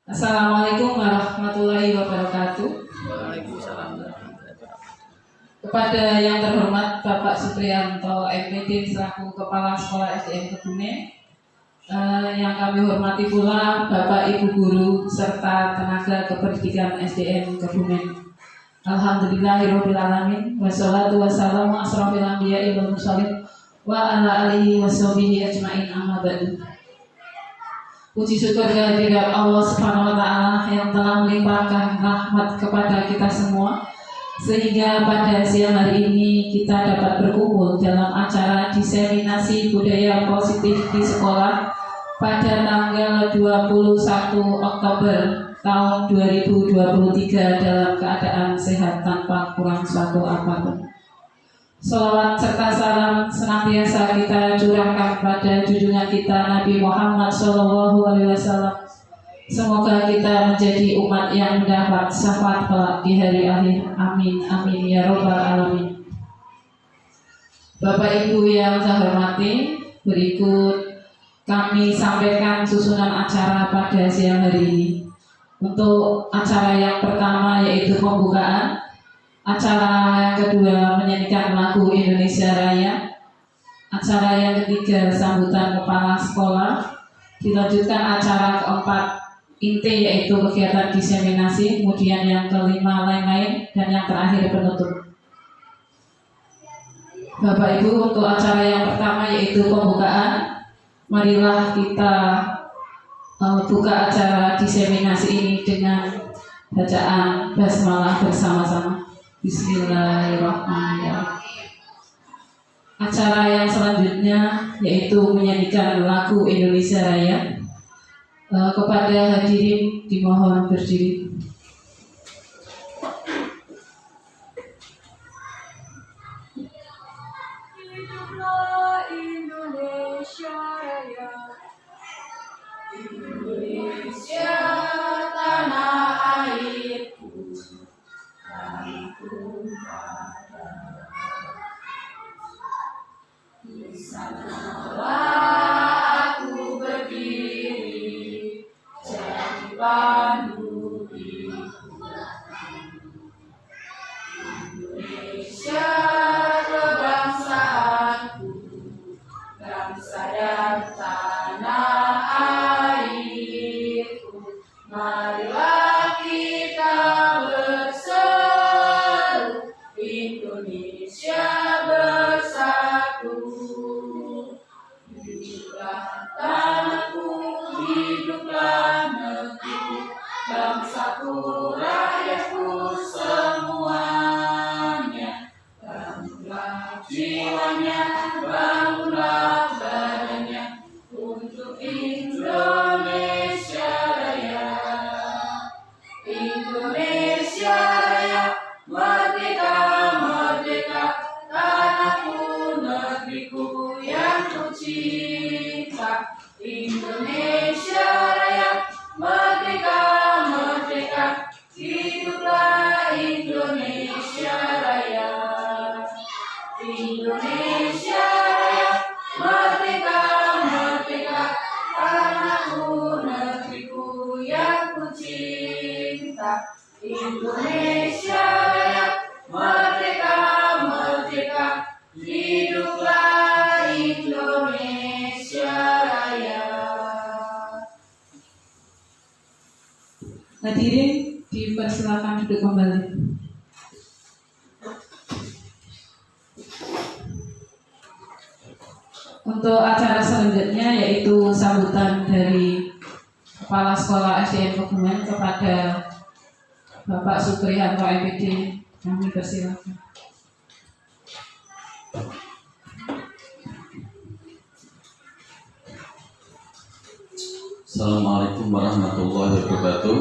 Assalamualaikum warahmatullahi wabarakatuh. Waalaikumsalam. Kepada yang terhormat Bapak Supriyanto MPD selaku Kepala Sekolah SDN Kebumen, yang kami hormati pula Bapak Ibu Guru serta tenaga kependidikan SDN Kebumen. Alhamdulillahirabbil alamin wassalatu wassalamu asrofil anbiya'i wal mursalin wa ala alihi washabihi ajmain amma ba'du. Puji syukur kehadirat Allah Subhanahu wa taala yang telah melimpahkan rahmat kepada kita semua sehingga pada siang hari ini kita dapat berkumpul dalam acara diseminasi budaya positif di sekolah pada tanggal 21 Oktober tahun 2023 dalam keadaan sehat tanpa kurang suatu apapun. Salawat serta salam senantiasa kita curahkan pada junjungan kita Nabi Muhammad SAW. Semoga kita menjadi umat yang mendapat syafaat kelak di hari akhir. Amin amin ya robbal alamin. Bapak Ibu yang saya hormati, berikut kami sampaikan susunan acara pada siang hari ini. Untuk acara yang pertama yaitu pembukaan. Acara yang kedua menyanyikan lagu Indonesia Raya. Acara yang ketiga sambutan kepala sekolah. Dilanjutkan acara keempat inti yaitu kegiatan diseminasi. Kemudian yang kelima lain-lain dan yang terakhir penutup. Bapak Ibu, untuk acara yang pertama yaitu pembukaan. Marilah kita buka acara diseminasi ini dengan bacaan basmalah bersama-sama. Bismillahirrahmanirrahim. Acara yang selanjutnya yaitu menyanyikan lagu Indonesia Raya. Kepada hadirin dimohon berdiri. Hiduplah Indonesia Raya, Indonesia tanah airku. Di sanalah aku berdiri, jadi pandu hidupku. Indonesia kebangsaanku, bangsa dan tanah airku. Marilah kita berseru, Indonesia bersatu. Hiduplah tanahku, hiduplah negeriku, bangsaku, rakyatku semuanya. Bangunlah jiwanya, bangunlah badannya untuk Indonesia Raya. Indonesia Raya, merdeka, merdeka, tanahku, negeriku yang ku cinta. Indonesia Raya, merdeka, merdeka, hiduplah Indonesia Raya. Indonesia Raya, merdeka, merdeka, tanahku, negeriku yang ku cinta. Indonesia Raya, merdeka, merdeka, hiduplah Indonesia Raya. Hadirin dipersilakan duduk kembali. Untuk acara selanjutnya yaitu sambutan dari Kepala Sekolah SDN Kebumen kepada Bapak Supriyanto MPD. Kami persilakan. Assalamualaikum warahmatullahi wabarakatuh.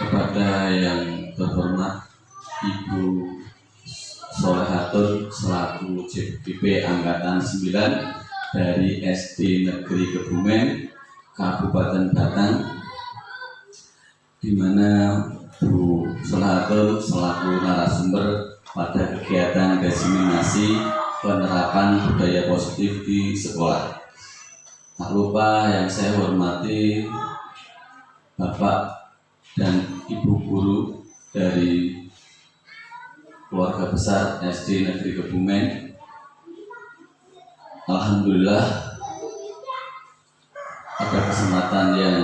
Kepada yang terhormat Ibu Solehatun selaku CPP Angkatan 9 dari SD Negeri Kebumen, Kabupaten Batang, di mana Bu Solehatun selaku narasumber pada kegiatan diseminasi penerapan budaya positif di sekolah. Tak lupa yang saya hormati Bapak dan Ibu guru dari keluarga besar SD Negeri Kebumen. Alhamdulillah pada kesempatan yang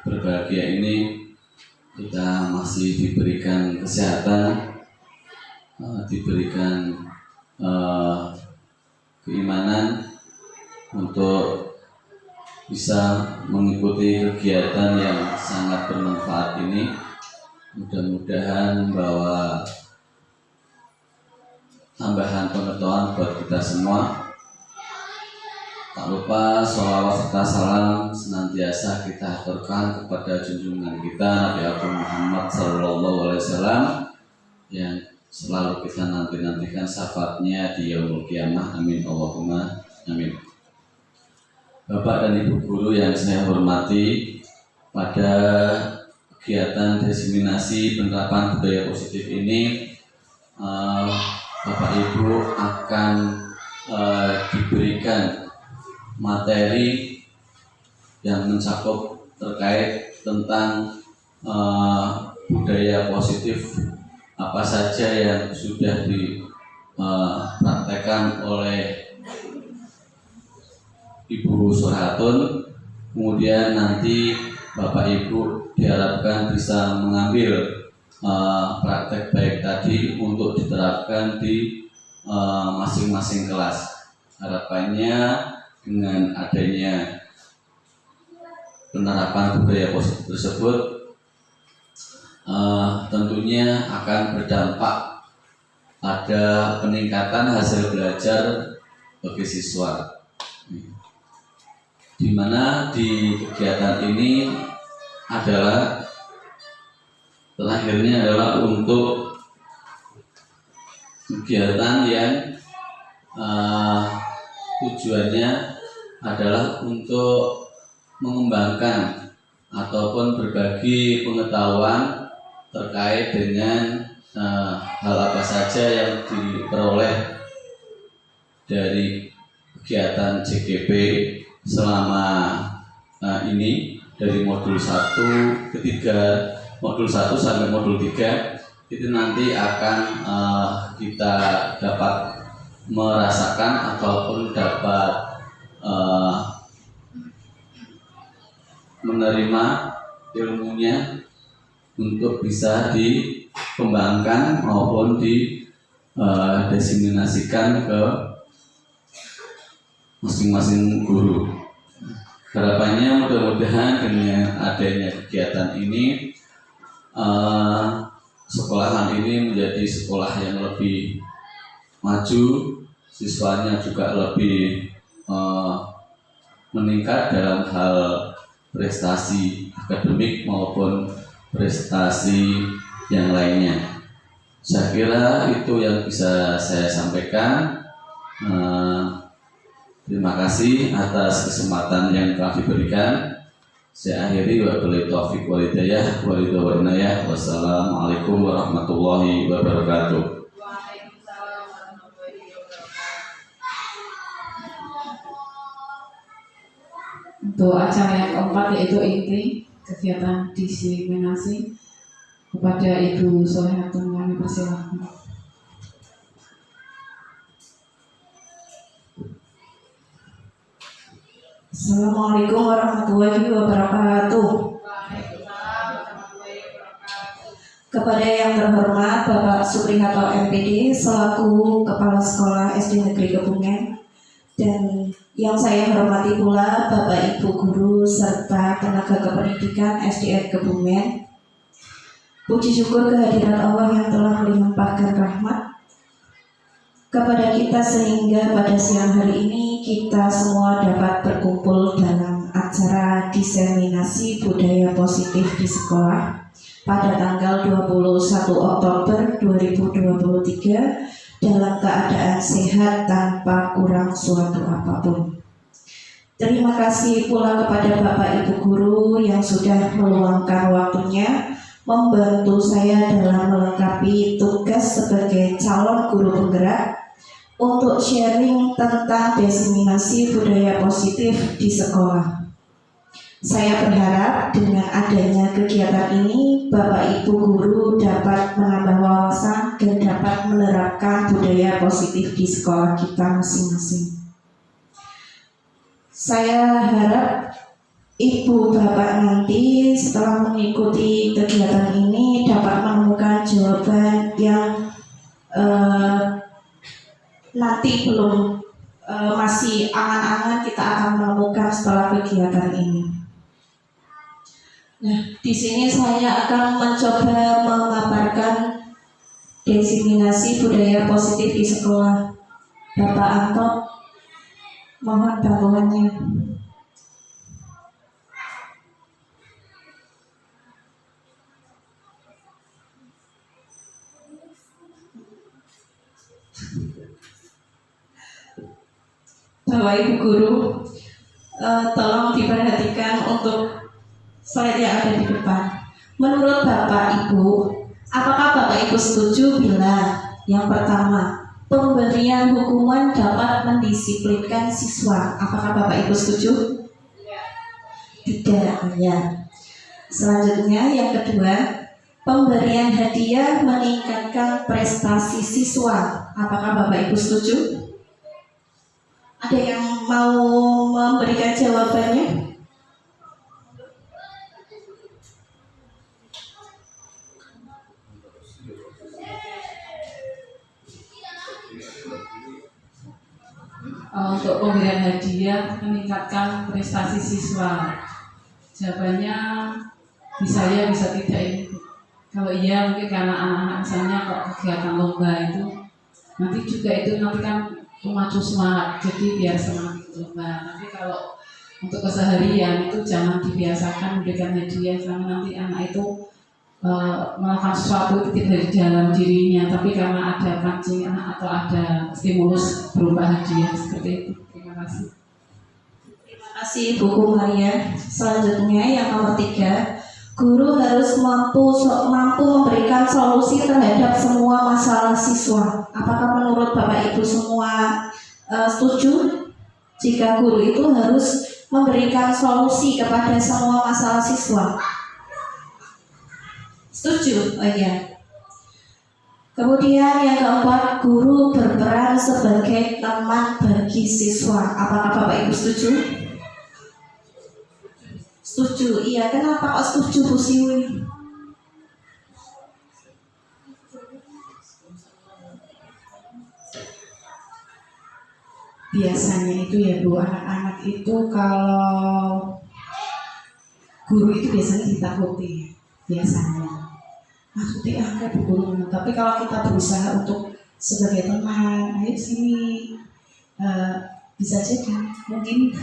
berbahagia ini kita masih diberikan kesehatan, diberikan keimanan untuk bisa mengikuti kegiatan yang sangat bermanfaat ini. Mudah-mudahan membawa tambahan pengetahuan buat kita semua. Tak lupa sholawat serta salam senantiasa kita aturkan kepada junjungan kita Nabi Agung Muhammad SAW yang selalu kita nantikan syafaatnya di yaumul qiyamah. Amin Allahumma amin. Bapak dan Ibu guru yang saya hormati, pada kegiatan diseminasi penerapan budaya positif ini Bapak Ibu akan diberikan materi yang mencakup terkait tentang budaya positif apa saja yang sudah dipraktekkan oleh Ibu Solehatun. Kemudian nanti Bapak Ibu diharapkan bisa mengambil praktek baik tadi untuk diterapkan di masing-masing kelas. Harapannya dengan adanya penerapan budaya positif tersebut tentunya akan berdampak pada peningkatan hasil belajar bagi siswa, di mana di kegiatan ini adalah terakhirnya adalah untuk kegiatan yang tujuannya adalah untuk mengembangkan ataupun berbagi pengetahuan terkait dengan hal apa saja yang diperoleh dari kegiatan JGP selama ini, dari modul 1 ke 3, modul 1 sampai modul 3 itu nanti akan kita dapat merasakan ataupun dapat menerima ilmunya untuk bisa dikembangkan maupun didiseminasikan ke masing-masing guru. Harapannya mudah-mudahan dengan adanya kegiatan ini sekolahan ini menjadi sekolah yang lebih maju, siswanya juga lebih meningkat dalam hal prestasi akademik maupun prestasi yang lainnya. Saya kira itu yang bisa saya sampaikan. Terima kasih atas kesempatan yang telah diberikan. Saya akhiri wabillahi taufiq wal hidayah wa ridha wa inayah. Wassalamualaikum warahmatullahi wabarakatuh. Untuk acara yang keempat yaitu inti kegiatan diseminasi, kepada Ibu Solehatun kami persilahkan. Assalamualaikum warahmatullahi wabarakatuh. Kepada yang terhormat Bapak Supriharto MPD selaku Kepala Sekolah SD Negeri Kebumen, dan yang saya hormati pula Bapak Ibu Guru serta tenaga kependidikan SDN Kebumen. Puji syukur kehadiran Allah yang telah melimpahkan rahmat kepada kita sehingga pada siang hari ini kita semua dapat berkumpul dalam acara diseminasi budaya positif di sekolah pada tanggal 21 Oktober 2023 dalam keadaan sehat tanpa kurang suatu apapun. Terima kasih pula kepada Bapak Ibu Guru yang sudah meluangkan waktunya membantu saya dalam melengkapi tugas sebagai calon guru penggerak untuk sharing tentang diseminasi budaya positif di sekolah. Saya berharap dengan adanya kegiatan ini, Bapak Ibu guru dapat menambah wawasan dan dapat menerapkan budaya positif di sekolah kita masing-masing. Saya harap Ibu Bapak nanti setelah mengikuti kegiatan ini dapat menemukan jawaban yang nanti belum masih angan-angan kita akan menemukan setelah kegiatan ini. Nah, di sini saya akan mencoba memaparkan diseminasi budaya positif di sekolah. Bapak Anto, mohon bantuannya. Bapak Ibu guru, tolong diperhatikan untuk slide yang ada di depan. Menurut Bapak Ibu, apakah Bapak Ibu setuju bila yang pertama, pemberian hukuman dapat mendisiplinkan siswa? Apakah Bapak Ibu setuju? Tidak, ya. Selanjutnya yang kedua, pemberian hadiah meningkatkan prestasi siswa. Apakah Bapak Ibu setuju? Ada yang mau memberikan jawabannya? Untuk pemberian hadiah meningkatkan prestasi siswa. Jawabannya bisa ya, bisa tidak ini. Kalau iya mungkin karena anak-anak misalnya kok kegiatan lomba itu nanti juga itu nanti kan memacu semangat, jadi biar semangat lomba. Tapi kalau untuk keseharian itu jangan dibiasakan memberikan hadiah karena nanti anak itu melakukan sesuatu itu tidak di dalam dirinya, tapi karena ada pancing atau ada stimulus berupa hadiah seperti itu. Terima kasih. Terima kasih Bu Maria. Selanjutnya yang nomor 3, guru harus mampu memberikan solusi terhadap semua masalah siswa. Apakah menurut Bapak Ibu semua setuju jika guru itu harus memberikan solusi kepada semua masalah siswa? Setuju? Oh iya. Kemudian yang keempat, guru berperan sebagai teman bagi siswa. Apakah Bapak Ibu setuju? Setuju. Iya, kenapa kok setuju Bu Siwi? Biasanya itu ya Bu, anak-anak itu kalau guru itu biasanya ditakuti, biasanya maksudnya kayak Bu guru. Tapi kalau kita berusaha untuk sebagai teman, ayo sini, bisa jadi mungkin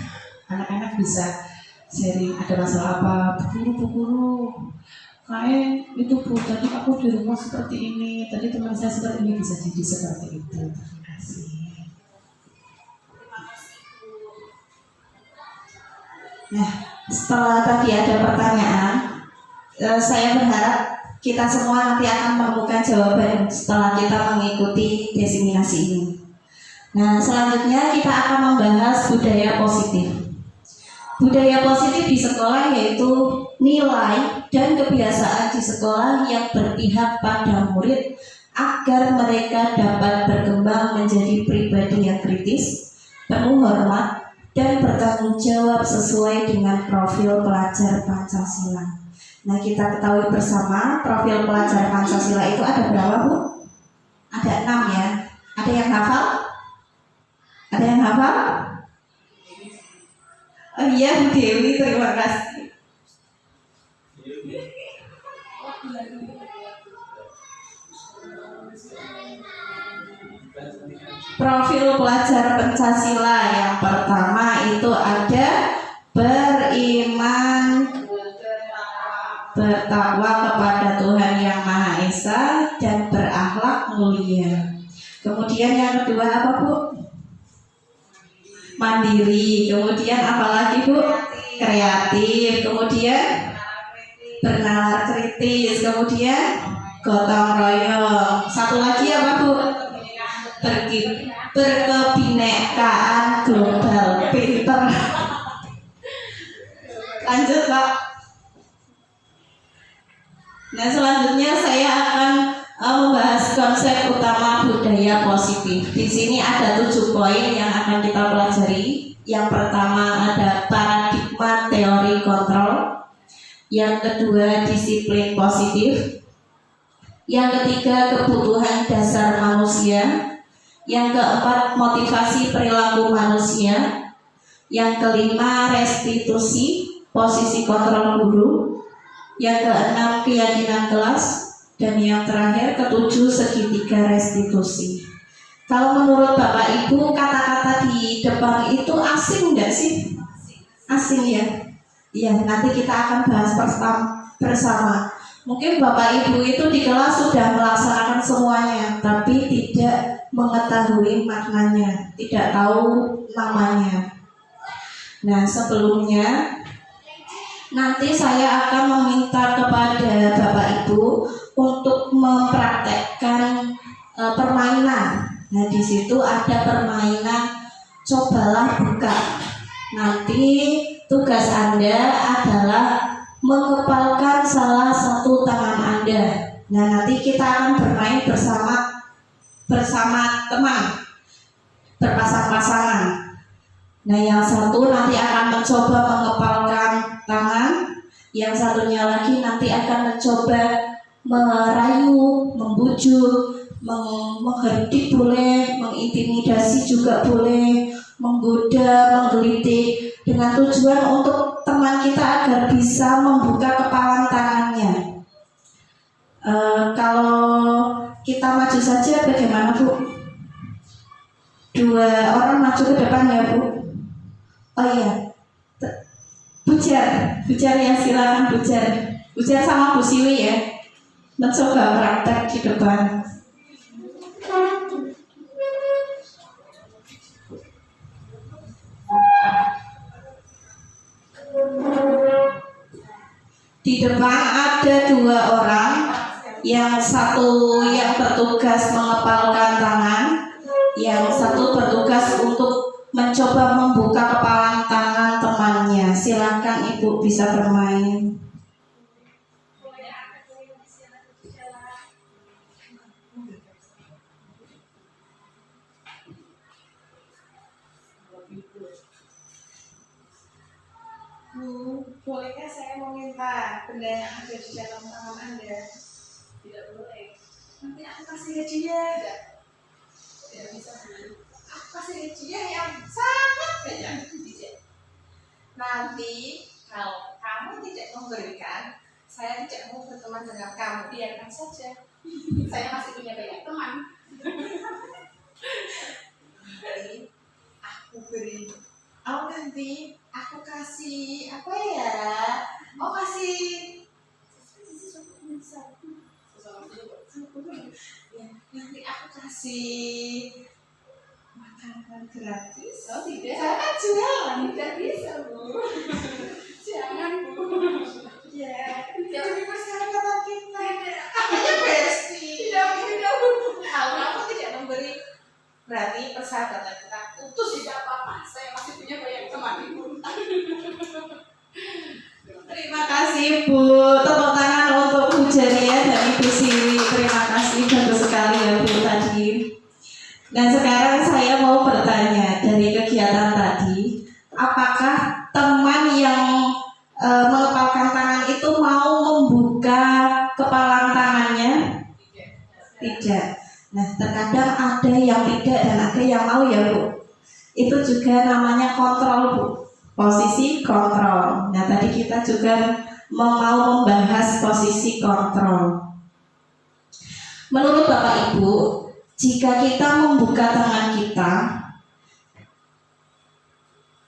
anak-anak bisa sharing ada masalah apa. Bu guru, kayak itu Bu, tadi aku di rumah seperti ini, tadi teman saya seperti ini, bisa jadi seperti itu. Terima kasih. Nah, setelah tadi ada pertanyaan, saya berharap kita semua nanti akan menemukan jawaban setelah kita mengikuti diseminasi ini. Nah, selanjutnya kita akan membahas budaya positif. Budaya positif di sekolah yaitu nilai dan kebiasaan di sekolah yang berpihak pada murid agar mereka dapat berkembang menjadi pribadi yang kritis, penuh hormat, dan bertanggung jawab sesuai dengan profil pelajar Pancasila. Nah, kita ketahui bersama profil pelajar Pancasila itu ada berapa Bu? Ada 6 ya. Ada yang hafal? Ada yang hafal? Oh iya Bu Dewi, terima kasih. Profil pelajar Pancasila yang pertama itu ada beriman, bertakwa kepada Tuhan Yang Maha Esa, dan berakhlak mulia. Kemudian yang kedua apa Bu? Mandiri. Kemudian apa lagi Bu? Kreatif. Kemudian bernalar kritis. Kemudian gotong royong. Satu lagi apa Bu? berkebinekaan global. Pinter. Lanjut Pak. Nah selanjutnya saya akan membahas konsep utama budaya positif. Di sini ada 7 poin yang akan kita pelajari. Yang pertama ada paradigma teori kontrol. Yang kedua disiplin positif. Yang ketiga kebutuhan dasar manusia. Yang keempat motivasi perilaku manusia. Yang kelima restitusi, posisi kontrol guru. Yang keenam keyakinan kelas. Dan yang terakhir ketujuh segitiga restitusi. Kalau menurut Bapak Ibu kata-kata di depan itu asing nggak sih? Asing ya? Iya, nanti kita akan bahas bersama. Mungkin Bapak Ibu itu di kelas sudah melaksanakan semuanya, tapi tidak mengetahui maknanya, tidak tahu namanya. Nah, sebelumnya nanti saya akan meminta kepada Bapak Ibu untuk mempraktekkan permainan. Nah, di situ ada permainan cobalah buka. Nanti tugas Anda adalah mengepalkan salah satu tangan Anda. Nah, nanti kita akan bermain bersama teman, berpasang-pasangan. Nah, yang satu nanti akan mencoba mengepalkan tangan, yang satunya lagi nanti akan mencoba merayu, membujuk, menggerdik boleh, mengintimidasi juga boleh, menggoda, menggelitik, dengan tujuan untuk teman kita agar bisa membuka kepalan tangannya. Kalau kita maju saja bagaimana Bu? 2 orang maju ke depan ya Bu. Oh iya, Bujar ya, silakan Bujar sama Bu Siwi ya, mencoba praktek di depan. Di depan ada 2 orang, yang satu yang bertugas mengepalkan tangan, yang satu bertugas untuk mencoba membuka kepalan tangan temannya. Silakan Ibu bisa bermain. Bu, bolehkah saya meminta benda yang ada di dalam tangan Anda? Tidak boleh. Nanti aku kasih hadiah. Tidak bisa Bu. Aku kasih hadiah yang sangat banyak. Nanti kalau kamu tidak memberikan, saya tidak mau berteman dengan kamu. Biarkan saja. Saya masih punya banyak teman. Nanti aku beri. Oh nanti aku kasih apa ya? Oh kasih. Ya, nanti aku kasih makanan gratis. Oh tidak. Saya kan jualan. Tidak bisa Bu. Jangan Bu. Ya, demi persahabatan kita. Katanya Besti. Tidak Bu. Kalau kamu tidak memberi, berarti persahabatan kita putus. Tidak apa-apa. Saya masih punya banyak teman Ibu. Terima kasih Bu. Tepuk tangan untuk Bu Jaria dan Ibu Siwi. Terima kasih, bagus sekali ya Bu tadi. Dan sekarang saya mau bertanya dari kegiatan tadi, apakah teman yang mengepalkan tangan itu mau membuka kepalan tangannya? Tidak. Nah, terkadang ada yang tidak dan ada yang mau ya Bu. Itu juga namanya kontrol Bu. Posisi kontrol. Nah, tadi kita juga mau membahas posisi kontrol. Menurut Bapak Ibu, jika kita membuka tangan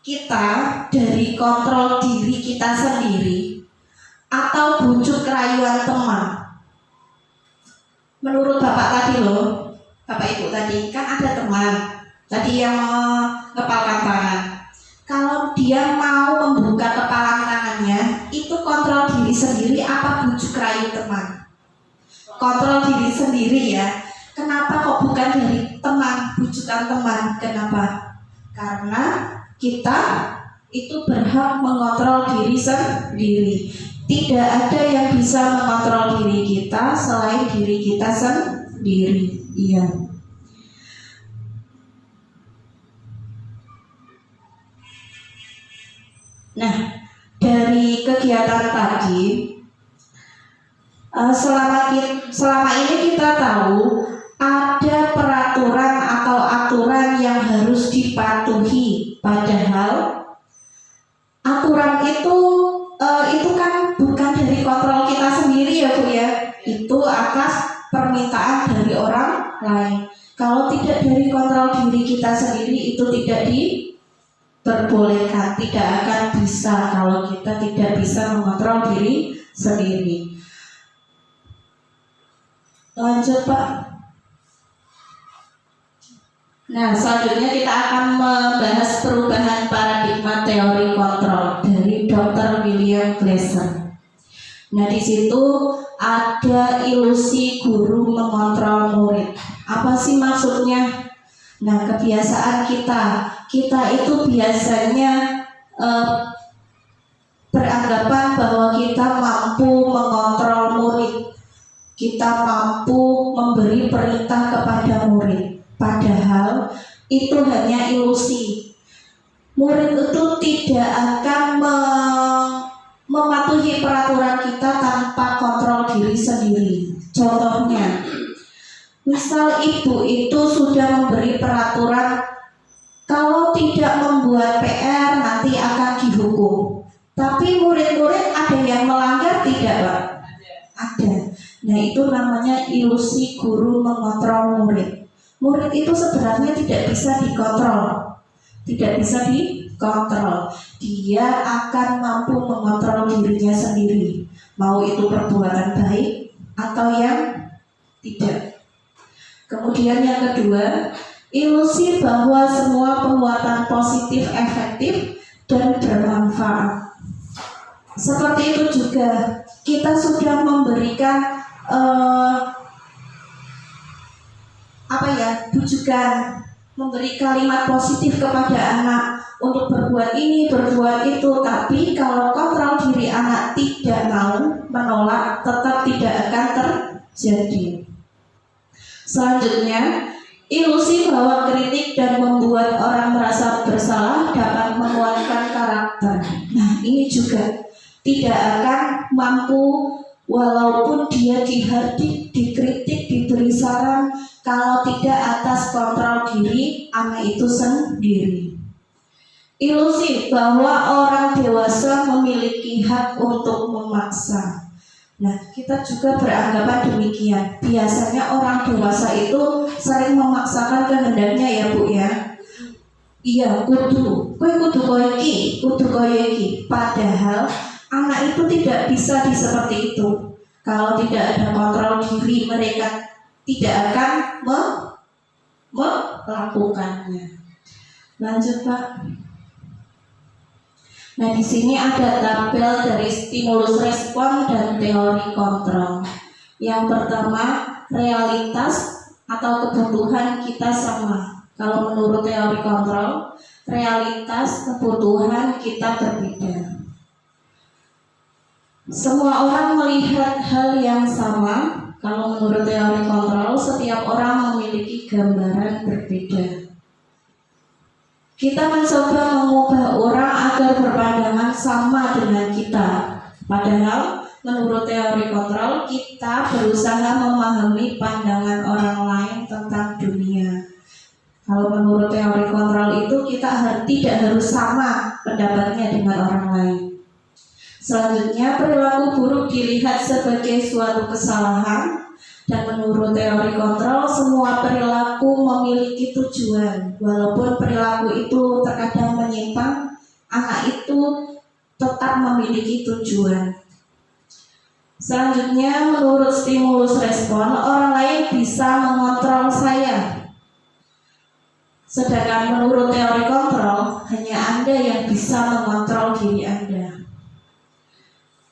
kita dari kontrol diri kita sendiri atau bujuk rayuan teman. Menurut Bapak tadi loh, Bapak Ibu tadi kan ada teman tadi yang mengepalkan tangan. Kalau dia mau membuka kepalan tangannya, itu kontrol diri sendiri apa bujuk rayu teman? Kontrol diri sendiri ya. Kenapa kok bukan dari teman, bujukan teman. Kenapa? Karena kita itu berhak mengontrol diri sendiri. Tidak ada yang bisa mengontrol diri kita selain diri kita sendiri. Iya. Nah, dari kegiatan tadi, selama ini kita tahu ada peraturan atau aturan yang harus dipatuhi. Padahal aturan itu kan bukan dari kontrol kita sendiri ya Bu ya. Itu atas permintaan dari orang lain. Kalau tidak dari kontrol diri kita sendiri, itu tidak diperbolehkan, tidak akan bisa kalau kita tidak bisa mengontrol diri sendiri. Lanjut Pak. Nah, selanjutnya kita akan membahas perubahan paradigma teori kontrol dari Dr. William Glasser. Nah, di situ ada ilusi guru mengontrol murid. Apa sih maksudnya? Nah, kebiasaan kita itu biasanya beranggapan bahwa kita mampu mengontrol murid. Kita mampu memberi perintah kepada murid. Padahal itu hanya ilusi. Murid itu tidak akan mematuhi peraturan kita tanpa kontrol diri sendiri. Contohnya, misal ibu itu sudah memberi peraturan kalau tidak membuat PR nanti akan dihukum. Tapi murid-murid ada yang melanggar tidak, Pak? Ada. Nah, itu namanya ilusi guru mengontrol murid. Murid itu sebenarnya tidak bisa dikontrol. Tidak bisa dikontrol. Dia akan mampu mengontrol dirinya sendiri. Mau itu perbuatan baik atau yang tidak. Kemudian yang kedua, ilusi bahwa semua perbuatan positif efektif dan bermanfaat. Seperti itu juga kita sudah memberikan bujukan, memberi kalimat positif kepada anak untuk berbuat ini, berbuat itu. Tapi kalau kontrol diri anak tidak mau, menolak, tetap tidak akan terjadi. Selanjutnya, ilusi bahwa kritik dan membuat orang merasa bersalah dapat menguatkan karakter. Nah, ini juga tidak akan mampu. Walaupun dia dihardik, dikritik, diberi saran, kalau tidak atas kontrol diri anak itu sendiri. Ilusi bahwa orang dewasa memiliki hak untuk memaksa. Nah, kita juga beranggapan demikian. Biasanya orang dewasa itu sering memaksakan kehendaknya ya Bu ya. Iya, kudu koyo iki. Padahal anak itu tidak bisa seperti itu. Kalau tidak ada kontrol diri, mereka tidak akan melakukannya. Lanjut Pak. Nah, di sini ada tabel dari stimulus respon dan teori kontrol. Yang pertama, realitas atau kebutuhan kita sama. Kalau menurut teori kontrol, realitas kebutuhan kita berbeda. Semua orang melihat hal yang sama. Kalau menurut teori kontrol, setiap orang memiliki gambaran berbeda. Kita mencoba mengubah orang agar berpandangan sama dengan kita. Padahal menurut teori kontrol, kita berusaha memahami pandangan orang lain tentang dunia. Kalau menurut teori kontrol itu kita tidak harus sama pendapatnya dengan orang lain. Selanjutnya, perilaku buruk dilihat sebagai suatu kesalahan. Dan menurut teori kontrol, semua perilaku memiliki tujuan. Walaupun perilaku itu terkadang menyimpang, anak itu tetap memiliki tujuan. Selanjutnya, menurut stimulus respon, orang lain bisa mengontrol saya. Sedangkan menurut teori kontrol, hanya Anda yang bisa mengontrol diri Anda.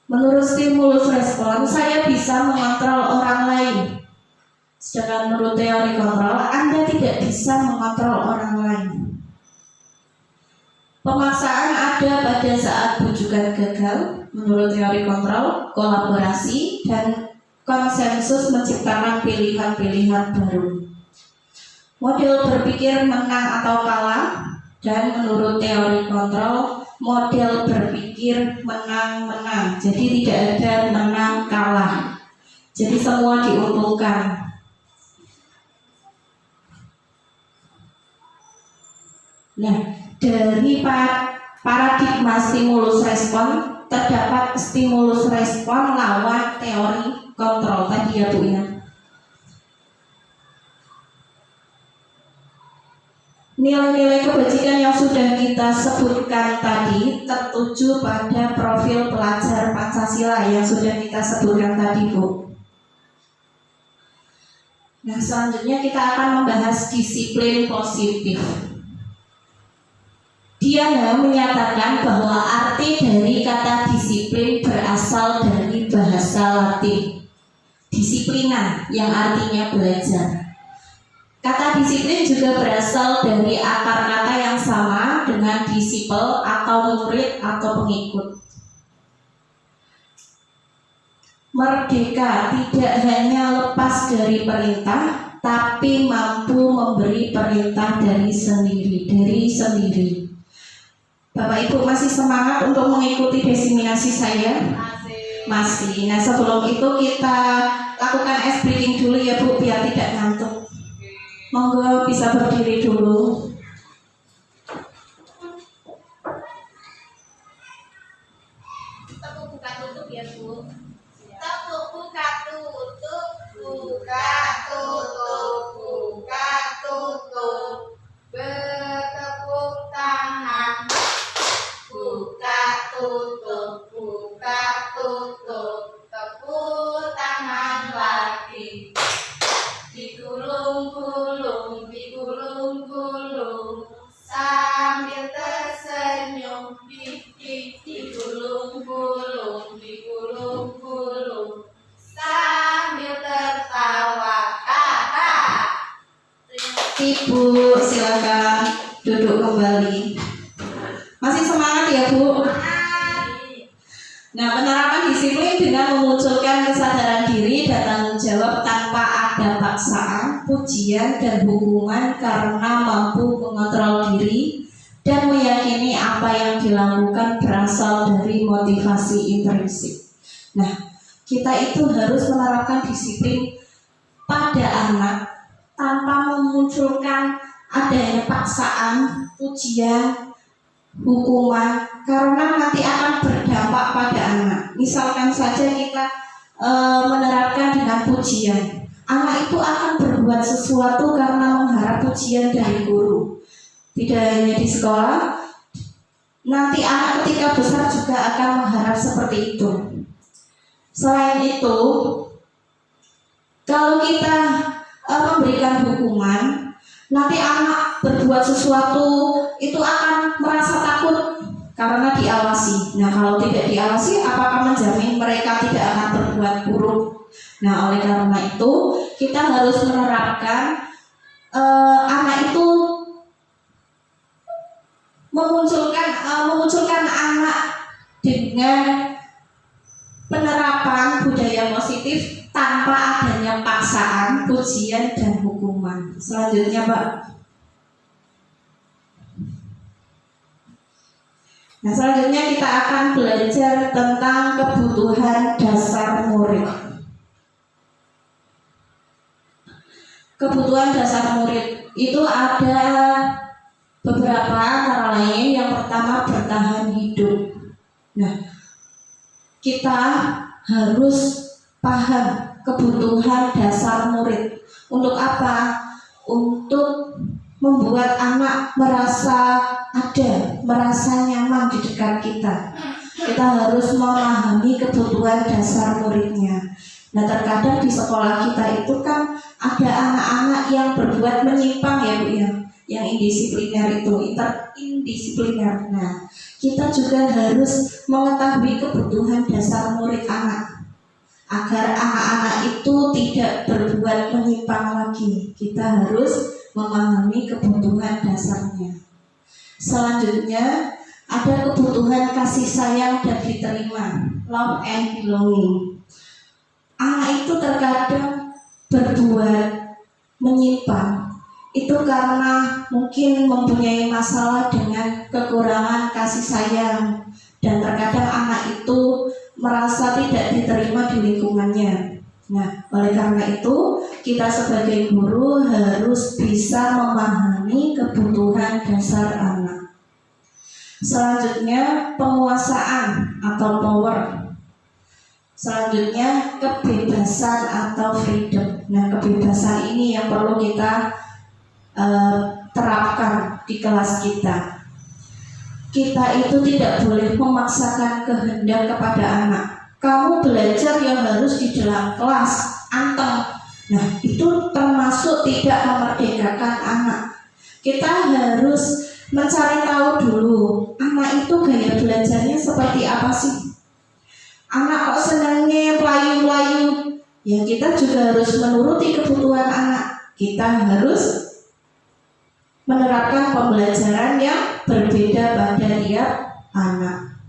Menurut stimulus respon, saya bisa mengontrol orang lain. Sedangkan menurut teori kontrol, Anda tidak bisa mengontrol orang lain. Pemaksaan ada pada saat bujukan gagal, menurut teori kontrol, kolaborasi, dan konsensus menciptakan pilihan-pilihan baru. Model berpikir menang atau kalah, dan menurut teori kontrol, model berpikir menang-menang. Jadi tidak ada menang kalah. Jadi semua diuntungkan. Nah, dari paradigma stimulus respon terdapat stimulus respon lawan teori kontrol tadi ya Bu ya. Nilai-nilai kebajikan yang sudah kita sebutkan tadi tertuju pada profil pelajar Pancasila yang sudah kita sebutkan tadi Bu. Nah, selanjutnya kita akan membahas disiplin positif. Diana menyatakan bahwa arti dari kata disiplin berasal dari bahasa Latin disiplina yang artinya belajar. Kata disiplin juga berasal dari akar kata yang sama dengan disipel atau murid atau pengikut. Merdeka tidak hanya lepas dari perintah, tapi mampu memberi perintah dari sendiri. Bapak Ibu masih semangat untuk mengikuti diseminasi saya? Masih. Nah, sebelum itu kita lakukan ice breathing dulu ya Bu, biar tidak ngantuk. Monggo bisa berdiri dulu. Tepuk buka tutup ya Bu. Tepuk buka tutup, buka tutup, buka tutup. Bertepuk tangan. Buka tutup, buka tutup. Tepuk tangan lagi. Digulung-gulung, digulung-gulung. Sambil tersenyum, digulung-gulung, digulung-gulung. Sambil tertawa. Ibu silakan duduk kembali. Masih semangat ya Bu? Nah, penerapan disiplin dengan memunculkan kesadaran diri dan tanggung jawab tanpa ada paksaan, pujian, dan hukuman karena mampu mengontrol diri dan meyakini apa yang dilakukan berasal dari motivasi intrinsik. Nah, kita itu harus menerapkan disiplin pada anak tanpa memunculkan adanya paksaan, pujian, hukuman, karena nanti akan berdampak pada anak. Misalkan saja kita menerapkan dengan pujian, anak itu akan berbuat sesuatu karena mengharap pujian dari guru. Tidak hanya di sekolah, nanti anak ketika besar juga akan mengharap seperti itu. Selain itu, kalau kita memberikan hukuman, nanti anak berbuat sesuatu itu akan merasa takut karena diawasi. Nah, kalau tidak diawasi, apakah menjamin mereka tidak akan berbuat buruk? Nah, oleh karena itu kita harus menerapkan anak itu memunculkan anak dengan penerapan budaya positif tanpa adanya paksaan, pujian, dan hukuman. Selanjutnya Pak. Nah, selanjutnya kita akan belajar tentang kebutuhan dasar murid. Kebutuhan dasar murid itu ada beberapa, antara lain yang pertama bertahan hidup. Nah, kita harus paham kebutuhan dasar murid. Untuk apa? Untuk membuat anak merasa nyaman di dekat kita. Kita harus memahami kebutuhan dasar muridnya. Nah, terkadang di sekolah kita itu kan ada anak-anak yang berbuat menyimpang ya Bu ya, yang indisipliner itu, indisipliner. Nah, kita juga harus mengetahui kebutuhan dasar murid anak. agar anak-anak itu tidak berbuat menyimpang lagi. Kita harus memahami kebutuhan dasarnya. Selanjutnya ada kebutuhan kasih sayang dan diterima, love and belonging. Anak itu terkadang berbuat menyimpang itu karena mungkin mempunyai masalah dengan kekurangan kasih sayang, dan terkadang anak itu merasa tidak diterima di lingkungannya. Nah, oleh karena itu kita sebagai guru harus bisa memahami kebutuhan dasar anak. Selanjutnya penguasaan atau power. Selanjutnya kebebasan atau freedom. Nah, kebebasan ini yang perlu kita terapkan di kelas kita. Kita itu tidak boleh memaksakan kehendak kepada anak. Kamu belajar yang harus di dalam kelas, anteng. Nah, itu termasuk tidak memerdekakan anak. Kita harus mencari tahu dulu, anak itu gaya belajarnya seperti apa sih? Anak kok senangnya pelayu-pelayu? Ya, kita juga harus menuruti kebutuhan anak. Kita harus menerapkan pembelajaran yang berbeda pada tiap anak.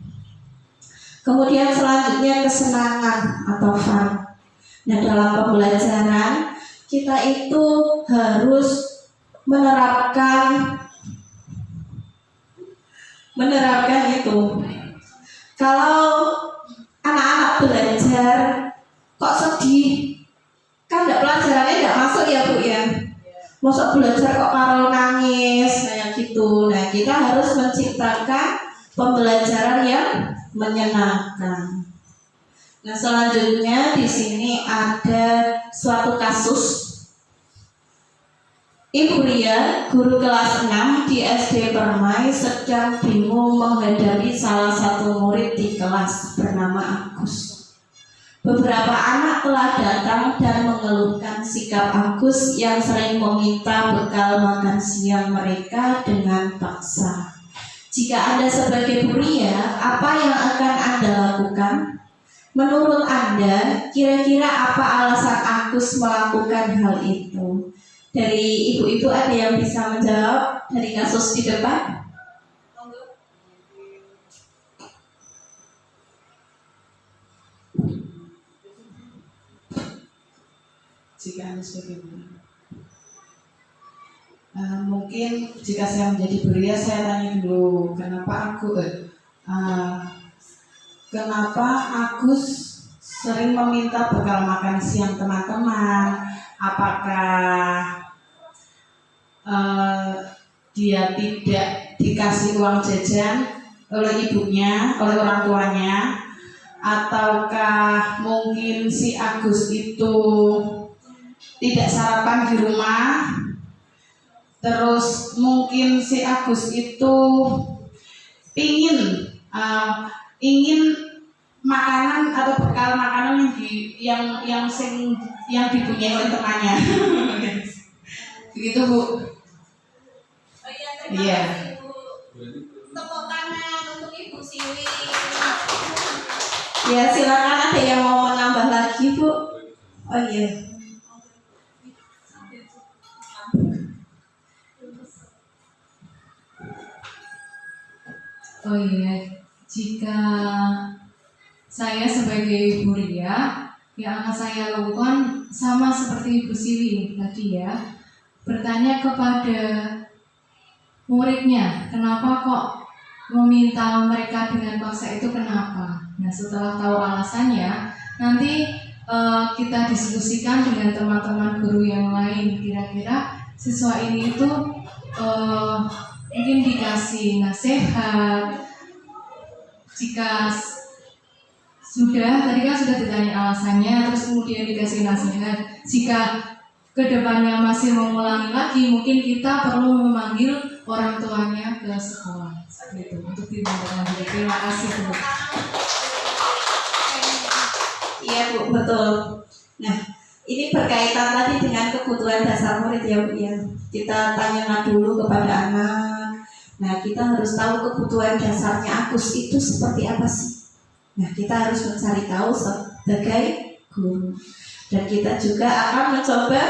Kemudian selanjutnya kesenangan atau fun. Nah, dalam pembelajaran kita itu harus menerapkan itu. Kalau anak-anak belajar kok sedih, kan pelajarannya tidak masuk ya Bu ya. Masa belajar kok karo nangis kayak gitu. Nah, kita harus menciptakan pembelajaran yang menyenangkan. Nah, selanjutnya di sini ada suatu kasus. Ibu Ria, guru kelas 6 di SD Permai, sedang bingung menghadapi salah satu murid di kelas bernama Agus. Beberapa anak telah datang dan mengeluhkan sikap Agus yang sering meminta bekal makan siang mereka dengan paksa. Jika Anda sebagai Bu Ria, apa yang akan Anda lakukan? Menurut Anda, kira-kira apa alasan Agus melakukan hal itu? Dari ibu-ibu ada yang bisa menjawab dari kasus di depan? Jika Anda sebagai guru, mungkin jika saya menjadi Bu Ria, saya tanya dulu kenapa Agus sering meminta bekal makan siang teman-teman. Apakah dia tidak dikasih uang jajan oleh ibunya, oleh orang tuanya, ataukah mungkin si Agus itu tidak sarapan di rumah? Terus mungkin si Agus itu ingin makanan atau bekal makanan yang dipunyai oleh temannya. Begitu Bu. Iya. Tepuk tangan untuk Ibu Siwi. Ya, silakan ada yang mau menambah lagi Bu. Oh iya. Oh iya, jika saya sebagai Bu Ria, yang akan saya lakukan sama seperti Ibu Siwi tadi ya, bertanya kepada muridnya, kenapa kok meminta mereka dengan paksa itu, kenapa? Nah, setelah tahu alasannya, nanti kita diskusikan dengan teman-teman guru yang lain, kira-kira siswa ini itu mungkin dikasih nasihat. Jika tadi kan sudah ditanya alasannya, terus kemudian dikasih nasihat. Jika kedepannya masih mengulangi lagi, mungkin kita perlu memanggil orang tuanya ke sekolah, gitu, untuk ditindaklanjuti. Terima kasih Bu. Iya Bu, betul. Nah, ini berkaitan tadi dengan kebutuhan dasar murid ya Bu ya. Kita tanya dulu kepada anak. Nah, kita harus tahu kebutuhan dasarnya Agus itu seperti apa sih. Nah, kita harus mencari tahu sebagai guru. Dan kita juga akan mencoba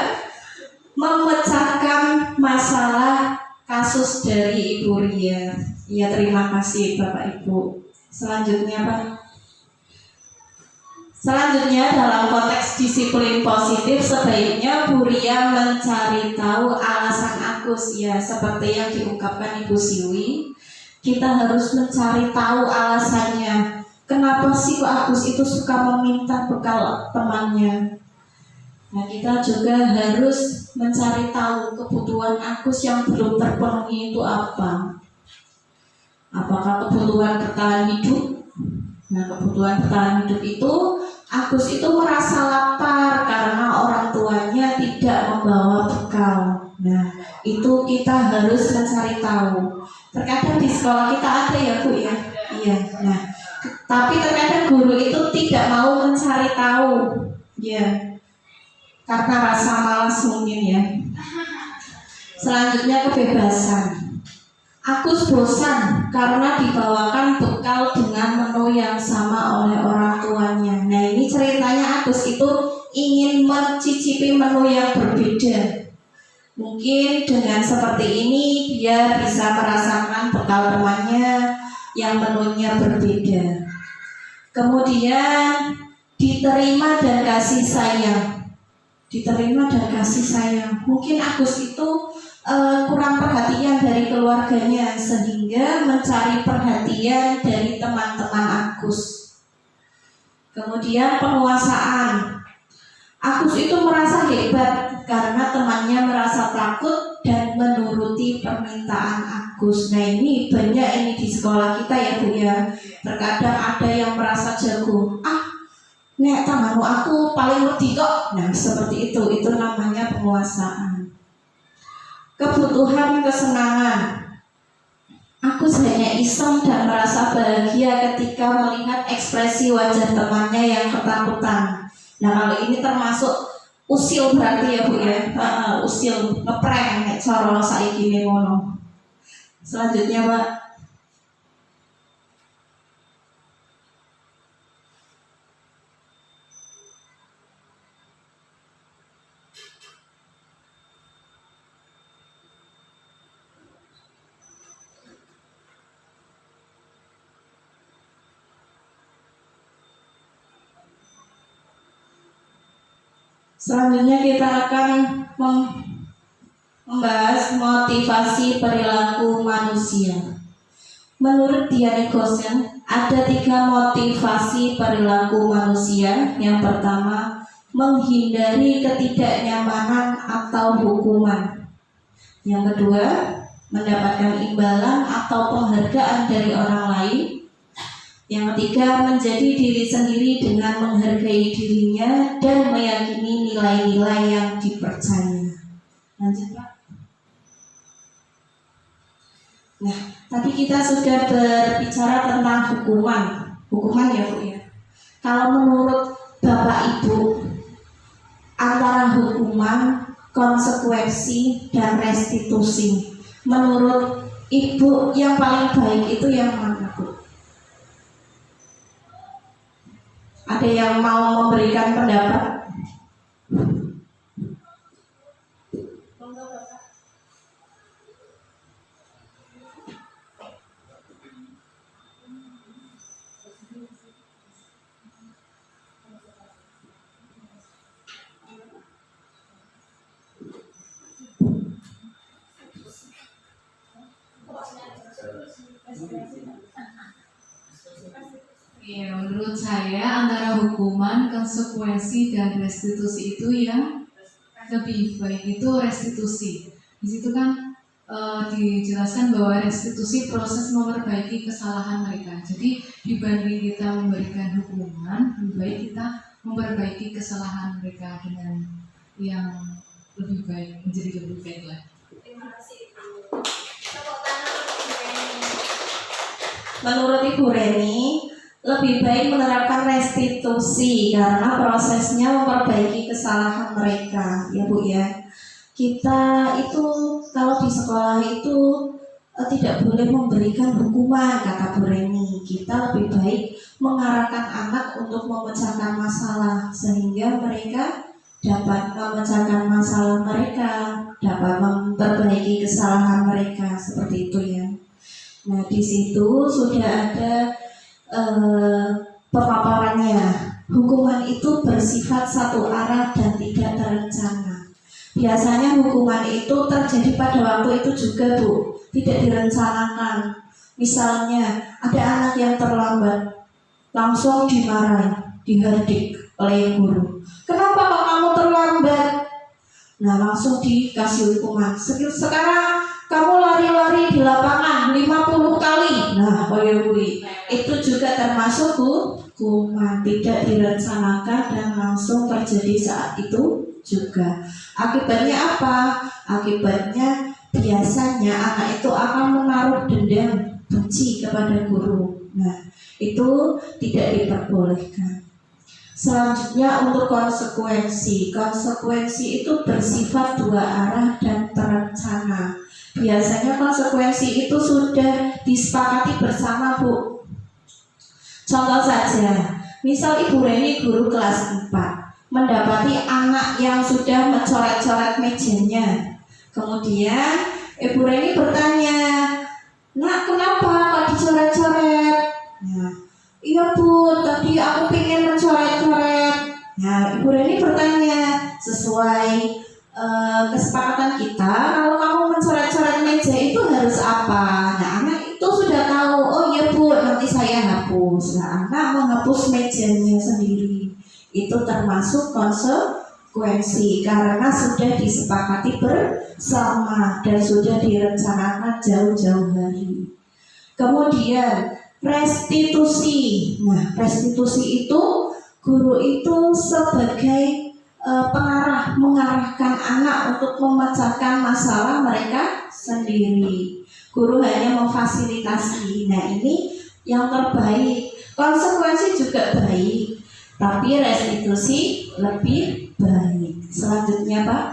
memecahkan masalah kasus dari Ibu Ria. Ya, terima kasih Bapak Ibu. Selanjutnya Pak. Selanjutnya dalam konteks disiplin positif sebaiknya Bu Ria mencari tahu alasan Agus, ya seperti yang diungkapkan Ibu Siwi. Kita harus mencari tahu alasannya. Kenapa sih kok Agus itu suka meminta bekal temannya? Nah, kita juga harus mencari tahu kebutuhan Agus yang belum terpenuhi itu apa. Apakah kebutuhan bertahan hidup? Nah, kebutuhan bertahan hidup itu Agus itu merasa lapar karena orang tuanya tidak membawa bekal. Nah, itu kita harus mencari tahu. Terkadang di sekolah kita ada ya Bu ya. Iya. Nah, tapi terkadang guru itu tidak mau mencari tahu. Ya. Karena rasa malas mungkin ya. Selanjutnya kebebasan. Agus bosan karena dibawakan bekal dengan menu yang sama oleh orang tuanya. Nah, ini ceritanya Agus itu ingin mencicipi menu yang berbeda. Mungkin dengan seperti ini dia bisa merasakan bekal temannya yang menunya berbeda. Kemudian diterima dan kasih sayang. Diterima dan kasih sayang. Mungkin Agus itu kurang perhatian dari keluarganya sehingga mencari perhatian dari teman-teman Agus. Kemudian penguasaan. Agus itu merasa hebat karena temannya merasa takut dan menuruti permintaan Agus. Nah, ini banyak ini di sekolah kita ya Bu ya. Terkadang ada yang merasa jago. Nek tanganmu aku paling wedi kok. Nah, seperti itu namanya penguasaan. Kebutuhan kesenangan. Agus hanya iseng dan merasa bahagia ketika melihat ekspresi wajah temannya yang ketakutan. Nah, kalau ini termasuk usil berarti ya Bu ya. Usil ngeprank nek cara saiki ngono. Selanjutnya Pak. Selanjutnya kita akan membahas motivasi perilaku manusia. Menurut Dian Gosen, ada 3 motivasi perilaku manusia. Yang pertama, menghindari ketidaknyamanan atau hukuman. Yang kedua, mendapatkan imbalan atau penghargaan dari orang lain. Yang ketiga, menjadi diri sendiri dengan menghargai dirinya dan meyakini nilai-nilai yang dipercaya. Lanjut Pak. Nah, tadi kita sudah berbicara tentang hukuman. Hukuman ya Bu ya. Kalau menurut Bapak Ibu, antara hukuman, konsekuensi, dan restitusi, menurut Ibu yang paling baik itu yang mana Bu? Ada yang mau memberikan pendapat? Ya, menurut saya antara hukuman, konsekuensi, dan restitusi itu yang lebih baik itu restitusi. Di situ kan dijelaskan bahwa restitusi proses memperbaiki kesalahan mereka. Jadi dibanding kita memberikan hukuman, lebih baik kita memperbaiki kesalahan mereka dengan yang lebih baik, menjadi lebih baik lagi. Terima kasih Ibu. Tepuk tangan untuk Ibu Reni. Menurut Ibu Reni, lebih baik menerapkan restitusi karena prosesnya memperbaiki kesalahan mereka, ya Bu ya. Kita itu kalau di sekolah itu tidak boleh memberikan hukuman, kata Bu Reni. Kita lebih baik mengarahkan anak untuk memecahkan masalah sehingga mereka dapat memecahkan masalah mereka, dapat memperbaiki kesalahan mereka seperti itu ya. Nah di situ sudah ada pemaparannya. Hukuman itu bersifat satu arah dan tidak terencana. Biasanya hukuman itu terjadi pada waktu itu juga Bu, tidak direncanakan. Misalnya ada anak yang terlambat, langsung dimarahi, dihardik oleh guru. Kenapa kok kamu terlambat? Nah langsung dikasih hukuman. Sekarang kamu lari-lari di lapangan 50 kali. Nah itu juga termasuk hukuman, tidak direncanakan dan langsung terjadi saat itu juga. Akibatnya apa? Akibatnya biasanya anak itu akan menaruh dendam, benci kepada guru. Nah itu tidak diperbolehkan. Selanjutnya untuk konsekuensi. Konsekuensi itu bersifat dua arah dan terencana. Biasanya konsekuensi itu sudah disepakati bersama Bu. Contoh saja, misal Ibu Reni guru kelas 4 mendapati anak yang sudah mencoret-coret mejanya. Kemudian Ibu Reni bertanya, "Nak, kenapa kok dicoret-coret?" Nah, "Iya Bu, tadi aku pengen mencoret-coret." Nah, Ibu Reni bertanya, sesuai kesepakatan kita, kalau kamu mencoret-coret meja itu harus apa? Nah, anak itu sudah tahu, oh iya Bu, nanti saya hapus. Nah, anak menghapus mejanya sendiri. Itu termasuk konsekuensi karena sudah disepakati bersama dan sudah direncanakan jauh-jauh hari. Kemudian restitusi. Nah, restitusi itu guru itu sebagai pengarah, mengarahkan anak untuk memecahkan masalah mereka sendiri. Guru hanya memfasilitasi. Nah, ini yang terbaik. Konsekuensi juga baik, tapi restitusi lebih baik. Selanjutnya, Pak.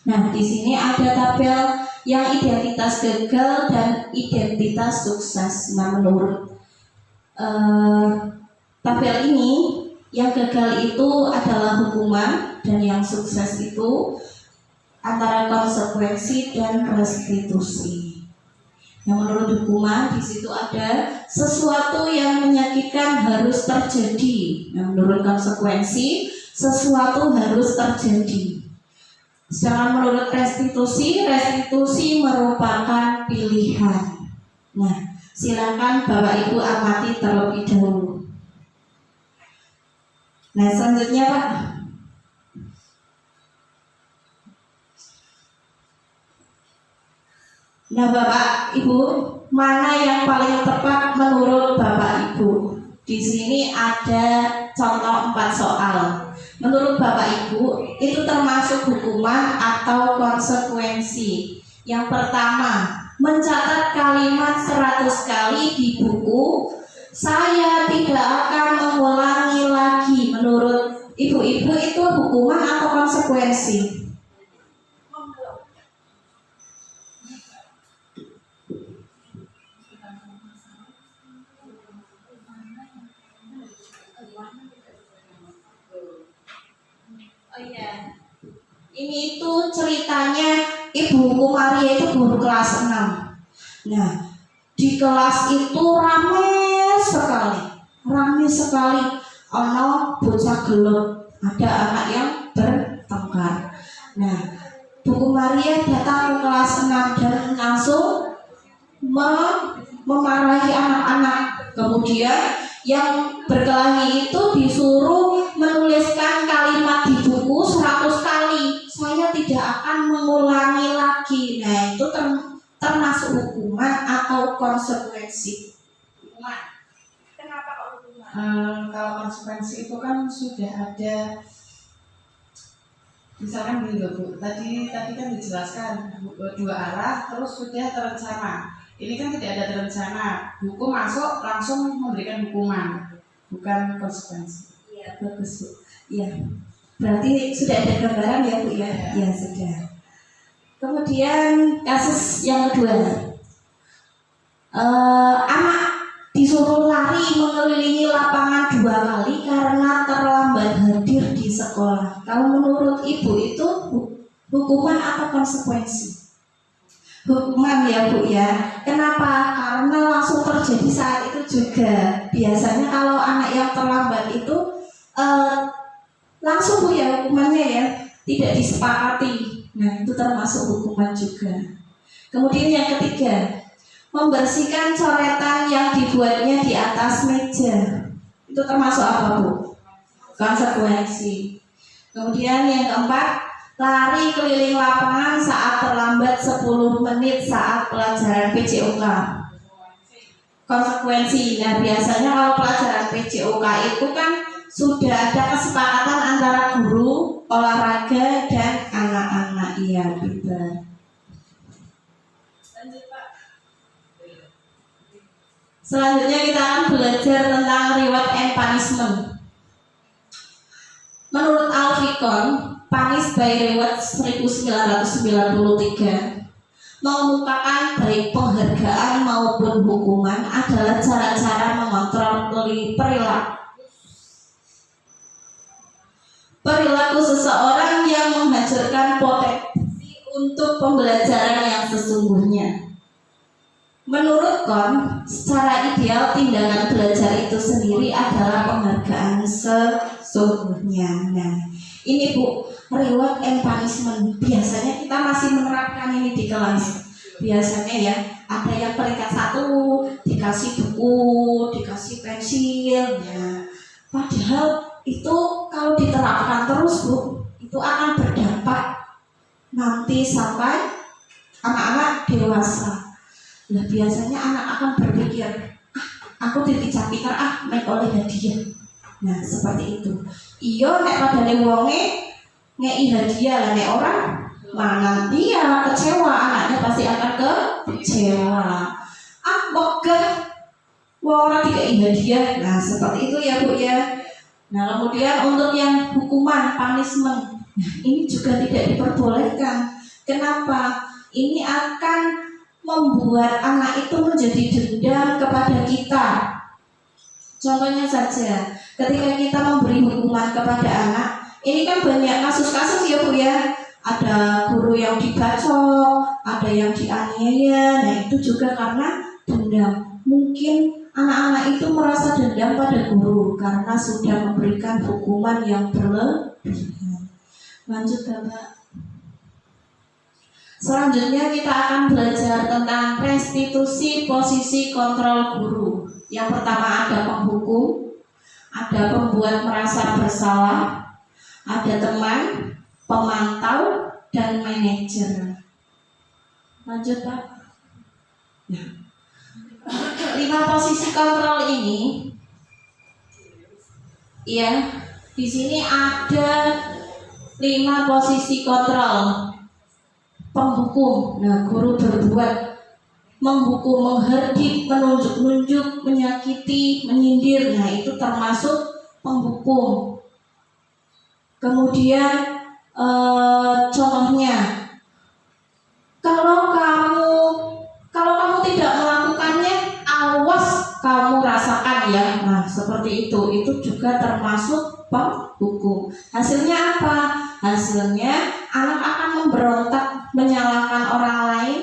Nah, di sini ada tabel yang identitas gagal dan identitas sukses. Nah, menurut tabel ini, yang gagal itu adalah hukuman dan yang sukses itu antara konsekuensi dan restitusi. Yang menurut hukuman di situ ada sesuatu yang menyakitkan harus terjadi. Yang menurut konsekuensi sesuatu harus terjadi. Sedangkan menurut restitusi, restitusi merupakan pilihan. Nah, silakan Bapak Ibu amati terlebih dahulu. Nah, selanjutnya Pak. Nah, Bapak Ibu, mana yang paling tepat menurut Bapak Ibu? Di sini ada contoh 4 soal. Menurut Bapak Ibu, itu termasuk hukuman atau konsekuensi. Yang pertama, mencatat kalimat 100 kali di buku. Saya tidak akan mengulangi lagi. Menurut ibu-ibu itu hukuman atau konsekuensi? Oh iya, ini itu ceritanya Ibu Maria itu guru kelas 6. Nah, di kelas itu ramai sekali. Ono bocah gelut, ada anak yang bertengkar. Nah, Bu Maria datang ke kelas 6 dan langsung memarahi anak-anak. Kemudian yang berkelahi itu disuruh menuliskan kalimat di buku 100 kali. Saya tidak akan mengulangi lagi. Nah, itu termasuk hukuman atau konsekuensi? Hukuman. Kenapa kok hukuman? Kalau konsekuensi itu kan sudah ada, misalkan gini loh Bu, tadi kan dijelaskan dua arah terus sudah terencana. Ini kan tidak ada terencana, hukum masuk langsung memberikan hukuman, bukan konsekuensi. Iya, bagus Bu. Iya. Berarti sudah ada gambaran ya Bu ya? Iya, sudah. Kemudian kasus yang kedua, anak disuruh lari mengelilingi konsekuensi. Hukuman ya Bu ya. Kenapa? Karena langsung terjadi saat itu juga. Biasanya kalau anak yang terlambat itu langsung Bu ya hukumannya ya, tidak disepakati. Nah itu termasuk hukuman juga. Kemudian yang ketiga, membersihkan coretan yang dibuatnya di atas meja. Itu termasuk apa Bu? Konsekuensi. Kemudian yang keempat, lari keliling lapangan saat terlambat 10 menit saat pelajaran PJOK. Konsekuensi. Nah biasanya kalau pelajaran PJOK itu kan sudah ada kesepakatan antara guru, olahraga, dan anak-anak. Iya betul. Selanjutnya kita akan belajar tentang reward and punishment. Menurut Alficon, Punish by Reward 1993 mengemukakan baik penghargaan maupun hukuman adalah cara-cara mengontrol perilaku seseorang yang menghancurkan potensi untuk pembelajaran yang sesungguhnya. Menurut Kon, secara ideal tindakan belajar itu sendiri adalah penghargaan sesungguhnya. Nah, ini Bu, reward and punishment. Biasanya kita masih menerapkan ini di kelas. Biasanya ya, ada yang peringkat 1 dikasih buku, dikasih pensil. Ya. Padahal itu kalau diterapkan terus Bu, itu akan berdampak nanti sampai anak-anak dewasa. Nah biasanya anak akan berpikir, aku dicap pinter mek oleh hadiah. Nah seperti itu. Iya nek padane wonge ngei hadiah lah nek orang mana dia kecewa, anaknya pasti akan kecewa. Megah wong ora dikei hadiah. Nah seperti itu ya Bu ya. Nah kemudian untuk yang hukuman punishment, nah ini juga tidak diperbolehkan. Kenapa? Ini akan membuat anak itu menjadi dendam kepada kita. Contohnya saja, ketika kita memberi hukuman kepada anak, ini kan banyak kasus-kasus ya Bu ya. Ada guru yang dibacok, ada yang dianiaya. Nah itu juga karena dendam. Mungkin anak-anak itu merasa dendam pada guru karena sudah memberikan hukuman yang berlebihan. Lanjut Bapak. Selanjutnya kita akan belajar tentang restitusi posisi kontrol guru. Yang pertama ada penghukum, ada pembuat merasa bersalah, ada teman, pemantau, dan manajer. Lanjut Pak. Ya. 5 posisi kontrol ini, ya, di sini ada 5 posisi kontrol. Penghukum, nah guru berbuat menghukum, menghardik, menunjuk-nunjuk, menyakiti, menyindir, nah itu termasuk penghukum. Kemudian contohnya, kalau kamu tidak melakukannya, awas kamu rasakan ya. Nah seperti itu juga termasuk penghukum. Hasilnya apa? Hasilnya anak akan memberontak, menyalahkan orang lain,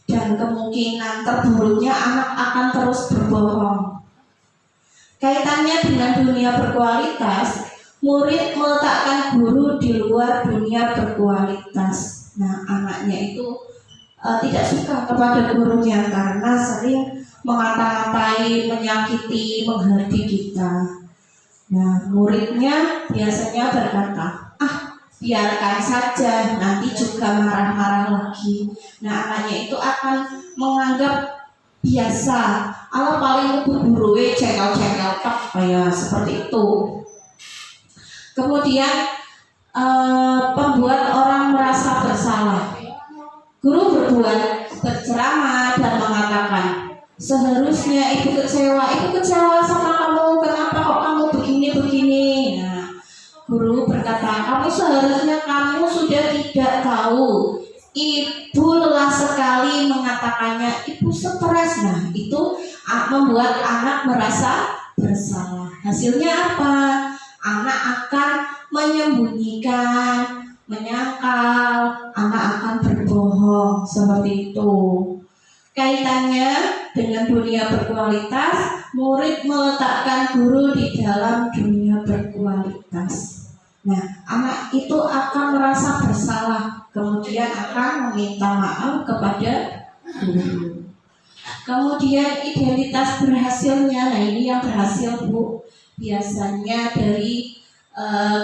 dan kemungkinan terburuknya anak akan terus berbohong. Kaitannya dengan dunia berkualitas, murid meletakkan guru di luar dunia berkualitas. Nah, anaknya itu tidak suka kepada gurunya karena sering mengata-ngatai, menyakiti, menghardik kita. Nah, muridnya biasanya berkata, biarkan saja, nanti juga marah-marah lagi. Nah anaknya itu akan menganggap biasa, ala paling guru cekel-cekel kayak seperti itu. Kemudian pembuat orang merasa bersalah. Guru berceramah dan mengatakan, seharusnya ibu kecewa sama kamu, kenapa kok kamu begini. Nah, guru berkata, kamu sudah tidak tahu. Ibu lelah sekali mengatakannya, ibu stres. Nah itu membuat anak merasa bersalah. Hasilnya apa? Anak akan menyembunyikan, menyangkal, anak akan berbohong, seperti itu. Kaitannya dengan dunia berkualitas, murid meletakkan guru di dalam dunia berkualitas. Nah, anak itu akan merasa bersalah, kemudian akan meminta maaf kepada guru. Kemudian identitas berhasilnya, nah ini yang berhasil Bu, biasanya dari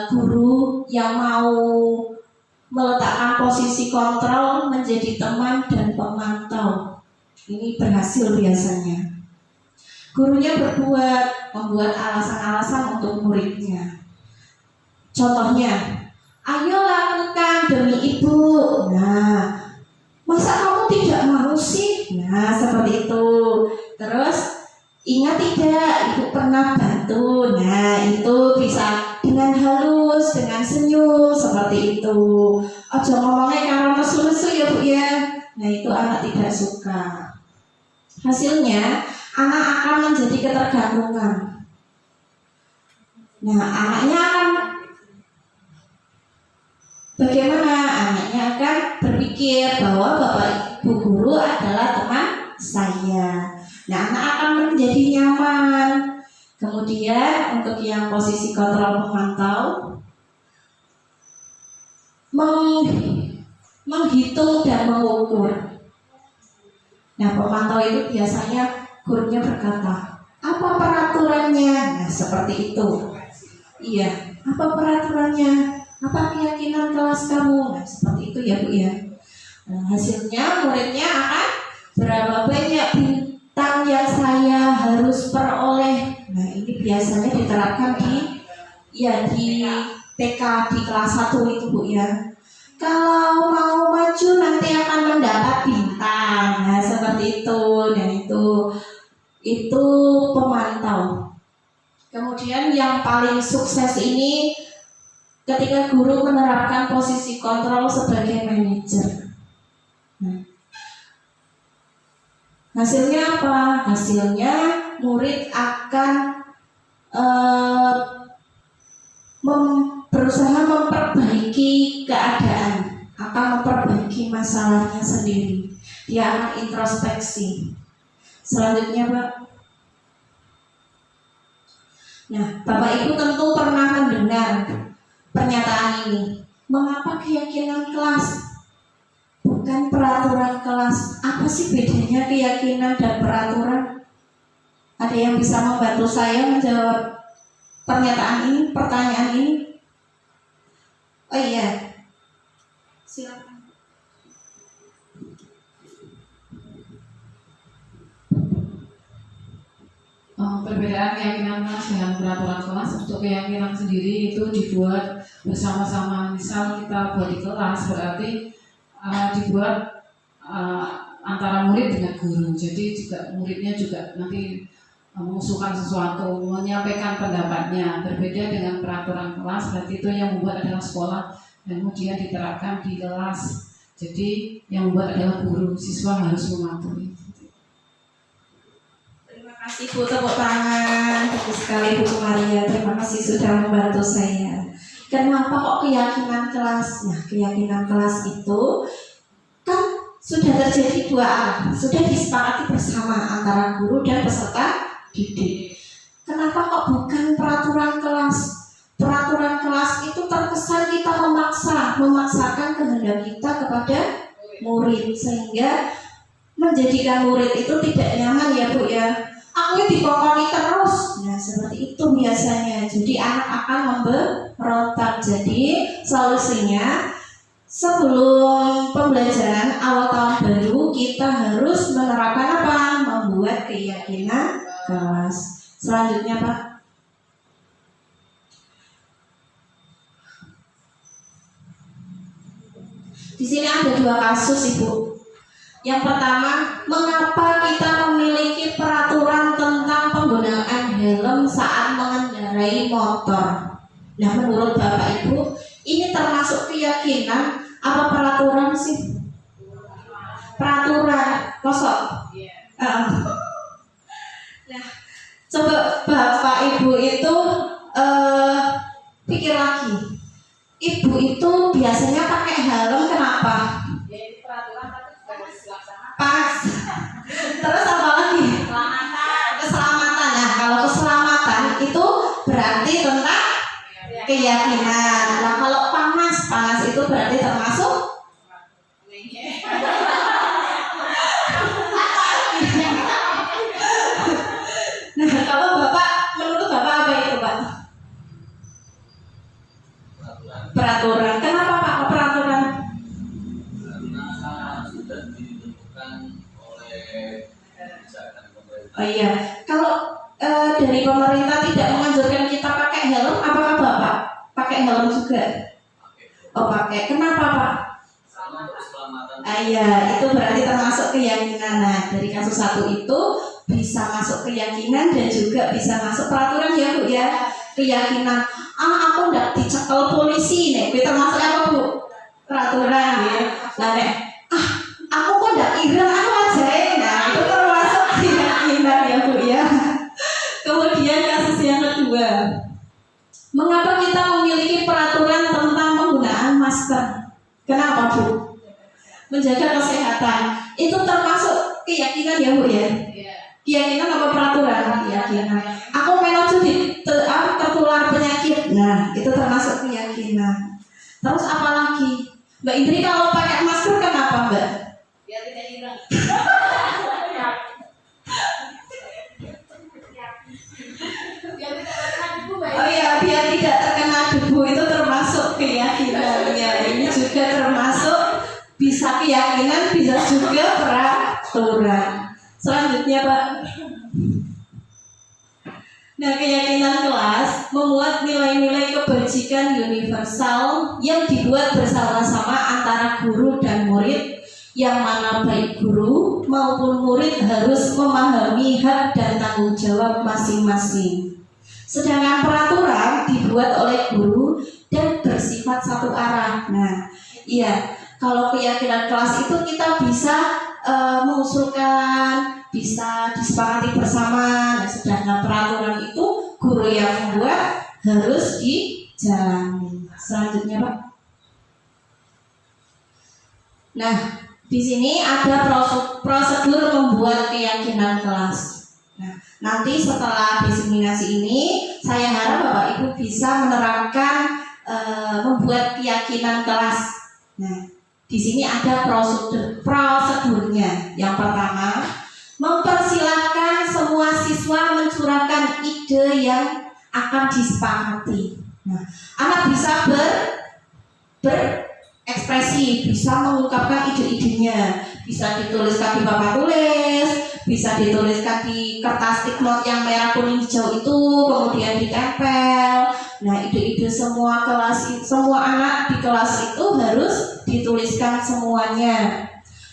guru yang mau meletakkan posisi kontrol menjadi teman dan pemantau. Ini berhasil biasanya. Gurunya membuat alasan-alasan untuk muridnya. Contohnya, ayo lakukan demi ibu. Nah, masa kamu tidak mau sih? Nah, seperti itu. Terus, ingat tidak, ibu pernah bantu. Nah, itu bisa dengan halus, dengan senyum, seperti itu. Ojo ngomongnya karena lesu-lesu ya Bu ya. Nah, itu anak tidak suka. Hasilnya, anak akan menjadi ketergantungan. Nah, anaknya akan bagaimana? Anaknya akan berpikir bahwa Bapak Ibu guru adalah teman saya. Nah, anak akan menjadi nyaman. Kemudian untuk yang posisi kontrol pemantau, menghitung dan mengukur. Nah, pemantau itu biasanya gurunya berkata, apa peraturannya? Nah, seperti itu. Iya, apa peraturannya? Apa keyakinan kelas kamu? Nah, seperti itu ya Bu ya. Nah, hasilnya muridnya akan berapa banyak bintang yang saya harus peroleh. Nah, ini biasanya diterapkan di TK di kelas 1 itu Bu ya. Kalau mau maju nanti akan mendapat bintang. Nah, seperti itu. Dan itu pemantau. Kemudian yang paling sukses ini ketika guru menerapkan posisi kontrol sebagai manajer. Nah, hasilnya apa? Hasilnya murid akan berusaha memperbaiki keadaan, akan memperbaiki masalahnya sendiri. Dia akan introspeksi. Selanjutnya Pak. Nah, Bapak Ibu tentu pernah mendengar pernyataan ini. Mengapa keyakinan kelas bukan peraturan kelas? Apa sih bedanya keyakinan dan peraturan? Ada yang bisa membantu saya menjawab pertanyaan ini? Oh iya, silakan. Perbedaan keyakinan kelas dengan peraturan kelas. Untuk keyakinan sendiri itu dibuat bersama-sama. Misal kita buat di kelas, berarti dibuat antara murid dengan guru. Jadi juga muridnya juga nanti mengusulkan sesuatu, menyampaikan pendapatnya. Berbeda dengan peraturan kelas, berarti itu yang membuat adalah sekolah dan kemudian diterapkan di kelas. Jadi yang membuat adalah guru, siswa harus mematuhi. Terima kasih Bu, tepuk tangan. Bagus sekali Bu Maria. Terima kasih sudah membantu saya. Kenapa kok keyakinan kelas? Nah, keyakinan kelas itu kan sudah terjadi dua arah, sudah disepakati bersama antara guru dan peserta didik. Kenapa kok bukan peraturan kelas? Peraturan kelas itu terkesan kita memaksakan kehendak kita kepada murid, sehingga menjadikan murid itu tidak nyaman ya Bu ya. Aku dipokoni terus. Nah, seperti itu biasanya. Jadi anak akan memberontak. Jadi solusinya, sebelum pembelajaran awal tahun baru, kita harus menerapkan apa? Membuat keyakinan kelas. Selanjutnya Pak. Di sini ada dua kasus Ibu. Yang pertama, mengapa kita memiliki peraturan tentang penggunaan helm saat mengendarai motor? Nah, menurut Bapak Ibu, ini termasuk keyakinan apa peraturan sih? Peraturan, kosong. Nah, coba Bapak Ibu itu pikir lagi. ibu itu biasanya pakai helm kenapa? Ya ini peraturan tapi juga harus dilaksanakan. Pas. Terus apa lagi? Keselamatan. Nah, kalau keselamatan itu berarti tentang keyakinan. Nah, kalau panas itu berarti termasuk Nah, kalau Bapak, menurut Bapak apa itu, Pak? Peraturan. Kenapa Pak peraturan? Karena sudah ditentukan oleh kebijakan pemerintah. Oh iya, kalau dari pemerintah tidak menganjurkan kita pakai helm, apakah Bapak pakai helm juga? Oh pakai. Kenapa Pak? Sama untuk keselamatan. Iya, itu berarti termasuk keyakinan. Nah, dari kasus satu itu bisa masuk keyakinan dan juga bisa masuk peraturan ya Bu ya. Keyakinan. Aku nggak dicekel polisi nih. Itu termasuk apa Bu? Peraturan ya. Nah, nek, aku kok nggak ireng aku aja. Nah, itu termasuk keyakinan ya Bu ya. Kemudian kasus yang kedua. Mengapa kita memiliki peraturan tentang penggunaan masker? Kenapa Bu? Menjaga kesehatan. Itu termasuk keyakinan ya Bu ya. Keyakinan apa peraturan? Keyakinan. Aku menuju tertular penyakit. Nah, itu termasuk keyakinan. Terus apa lagi? Mbak Indri kalau pakai masker kenapa Mbak? Biar tidak hilang. Oh iya, biar tidak terkena debu itu termasuk keyakinan. Ya, ini juga termasuk bisa keyakinan, bisa juga peraturan. Selanjutnya Pak. Nah, keyakinan kelas memuat nilai-nilai kebajikan universal yang dibuat bersama-sama antara guru dan murid, yang mana baik guru maupun murid harus memahami hak dan tanggung jawab masing-masing. Sedangkan peraturan dibuat oleh guru dan bersifat satu arah. Nah, iya, kalau keyakinan kelas itu kita bisa mengusulkan, bisa disepakati bersama. Nah, sedangkan peraturan itu guru yang membuat harus dijalani. Selanjutnya Pak. Nah, di sini ada prosedur membuat keyakinan kelas. Nah, nanti setelah diseminasi ini, saya harap Bapak Ibu bisa menerapkan membuat keyakinan kelas. Nah, di sini ada prosedurnya. Yang pertama, mempersilahkan semua siswa mencurahkan ide yang akan disepakati. Nah, anak bisa berekspresi, bisa mengungkapkan ide-idenya, bisa dituliskan di papan tulis, bisa dituliskan di kertas sticknote yang merah kuning hijau itu, kemudian ditempel. Nah, ide-ide semua anak di kelas itu harus dituliskan semuanya.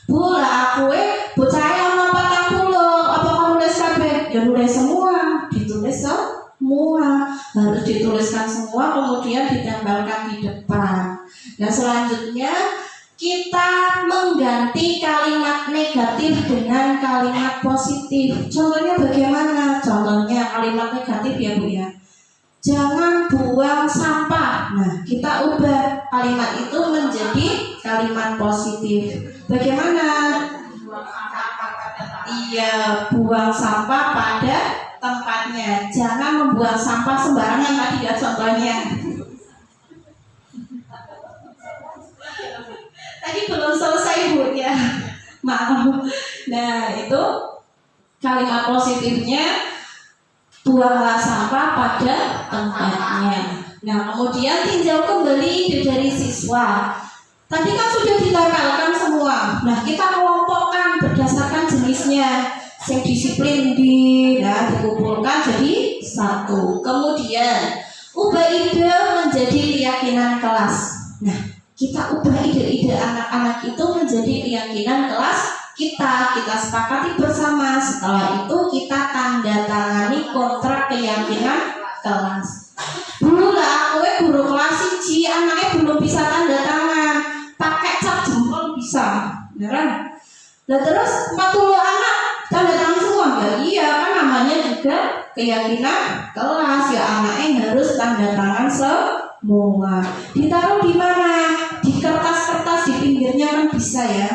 Bu lah aku bocah ono 40, apa kamu nulis kabeh? Ya nulis semua, ditulis semua, harus dituliskan semua, kemudian ditempelkan di depan. Nah, selanjutnya kita mengganti kalimat negatif dengan kalimat positif. Contohnya bagaimana? Contohnya kalimat negatif ya Bu ya. Jangan buang sampah. Nah, kita ubah kalimat itu menjadi kalimat positif. Bagaimana? Iya, buang sampah pada tempatnya. Jangan membuang sampah sembarangan tadi ya contohnya. Tadi belum selesai Bu ya. Maaf. Nah, itu kalimat positifnya, buanglah sampah pada tempatnya. Nah, kemudian tinjau kembali dari siswa. Tadi kan sudah ditempelkan semua. Nah, kita kelompokkan berdasarkan jenisnya. Yang disiplin dikumpulkan jadi satu. Kemudian ubah ide menjadi keyakinan kelas. Nah, kita ubah ide-ide anak-anak itu menjadi keyakinan kelas. Kita sepakati bersama. Setelah itu kita tanda tangani kontrak keyakinan kelas. Dulu lah aku guru kelas 1, anaknya belum bisa tanda tangan, pakai cap jempol bisa, beneran. Nah terus 40 anak tanda tangan semua enggak? Iya, kan namanya juga keyakinan kelas ya, anaknya harus tanda tangan Muat. Ditaruh di mana? Di kertas-kertas di pinggirnya kan bisa ya.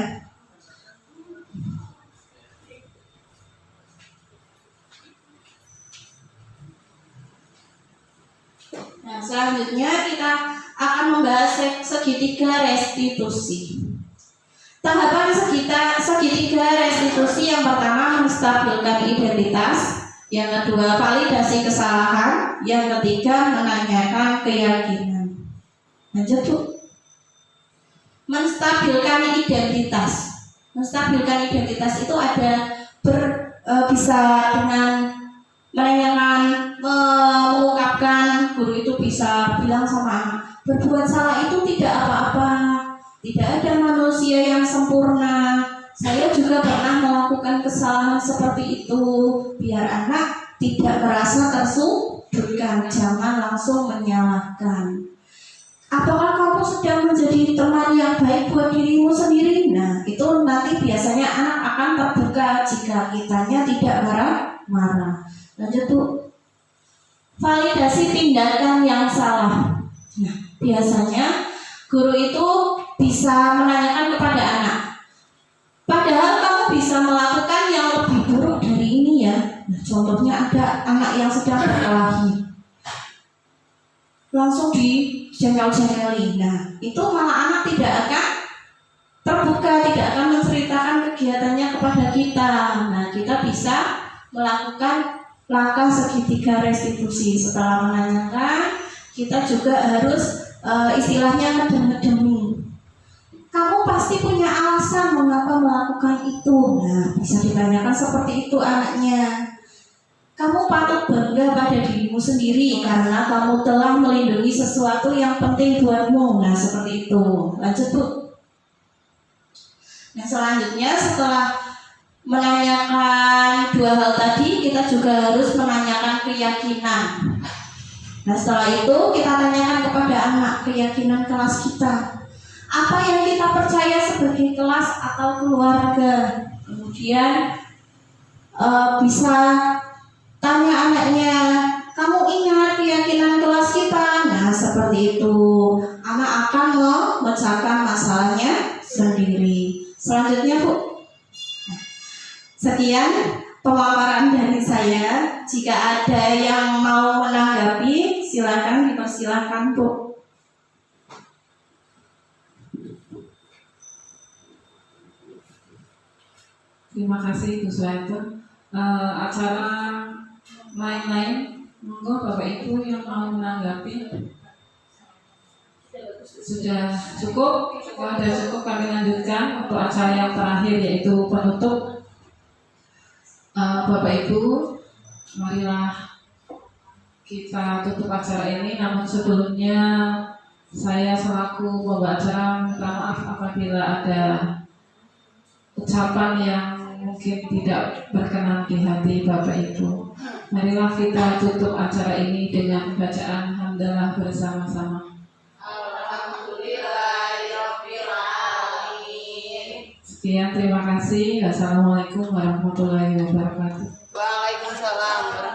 Nah, selanjutnya kita akan membahas segitiga restitusi. Tahapan segitiga restitusi yang pertama menstabilkan identitas, yang kedua validasi kesalahan, yang ketiga menanyakan keyakinan. Lanjut Bu. Menstabilkan identitas. Menstabilkan identitas itu ada bisa dengan menanyakan, mengungkapkan. Guru itu bisa bilang sama anak, berbuat salah itu tidak apa-apa. Tidak ada manusia yang sempurna. Saya juga pernah melakukan kesalahan seperti itu. Biar anak tidak merasa tersudutkan, jangan langsung menyalahkan. Apakah kamu sedang menjadi teman yang baik buat dirimu sendiri? Nah, itu nanti biasanya anak akan terbuka jika kitanya tidak marah-marah. Lanjut Bu. Validasi tindakan yang salah. Nah, biasanya guru itu bisa menanyakan kepada anak, padahal kamu bisa melakukan yang lebih buruk dari ini ya. Nah, contohnya ada anak yang sedang berkelahi, langsung dijengkel-jengkeli. Nah, itu malah anak tidak akan terbuka, tidak akan menceritakan kegiatannya kepada kita. Nah, kita bisa melakukan langkah segitiga restitusi. Setelah menanyakan, kita juga harus istilahnya ngedem-ngedemi. Kamu pasti punya alasan mengapa melakukan itu. Nah, bisa ditanyakan seperti itu anaknya. Kamu patut bangga pada dirimu sendiri karena kamu telah melindungi sesuatu yang penting buatmu. Nah, seperti itu. Lanjut Bu. Nah, selanjutnya setelah menanyakan dua hal tadi, kita juga harus menanyakan keyakinan. Nah, setelah itu kita tanyakan kepada anak keyakinan kelas kita. Apa yang kita percaya sebagai kelas atau keluarga. Kemudian bisa tanya anaknya, kamu ingat keyakinan kelas kita? Nah, seperti itu. Anak akan memecahkan masalahnya sendiri. Selanjutnya Bu. Sekian pemaparan dari saya. Jika ada yang mau menanggapi, silakan dipersilakan Bu. Terima kasih Bu Suhaito. Acara lain-lain, monggo Bapak Ibu yang mau menanggapi. Sudah cukup? Kalau sudah cukup kami lanjutkan untuk acara yang terakhir, yaitu penutup. Bapak Ibu, marilah kita tutup acara ini. Namun sebelumnya saya selaku pembawa acara minta maaf apabila ada ucapan yang mungkin tidak berkenan di hati Bapak Ibu. Marilah kita tutup acara ini dengan bacaan hamdalah bersama-sama. Sekian, terima kasih. Wassalamualaikum warahmatullahi wabarakatuh. Waalaikumsalam.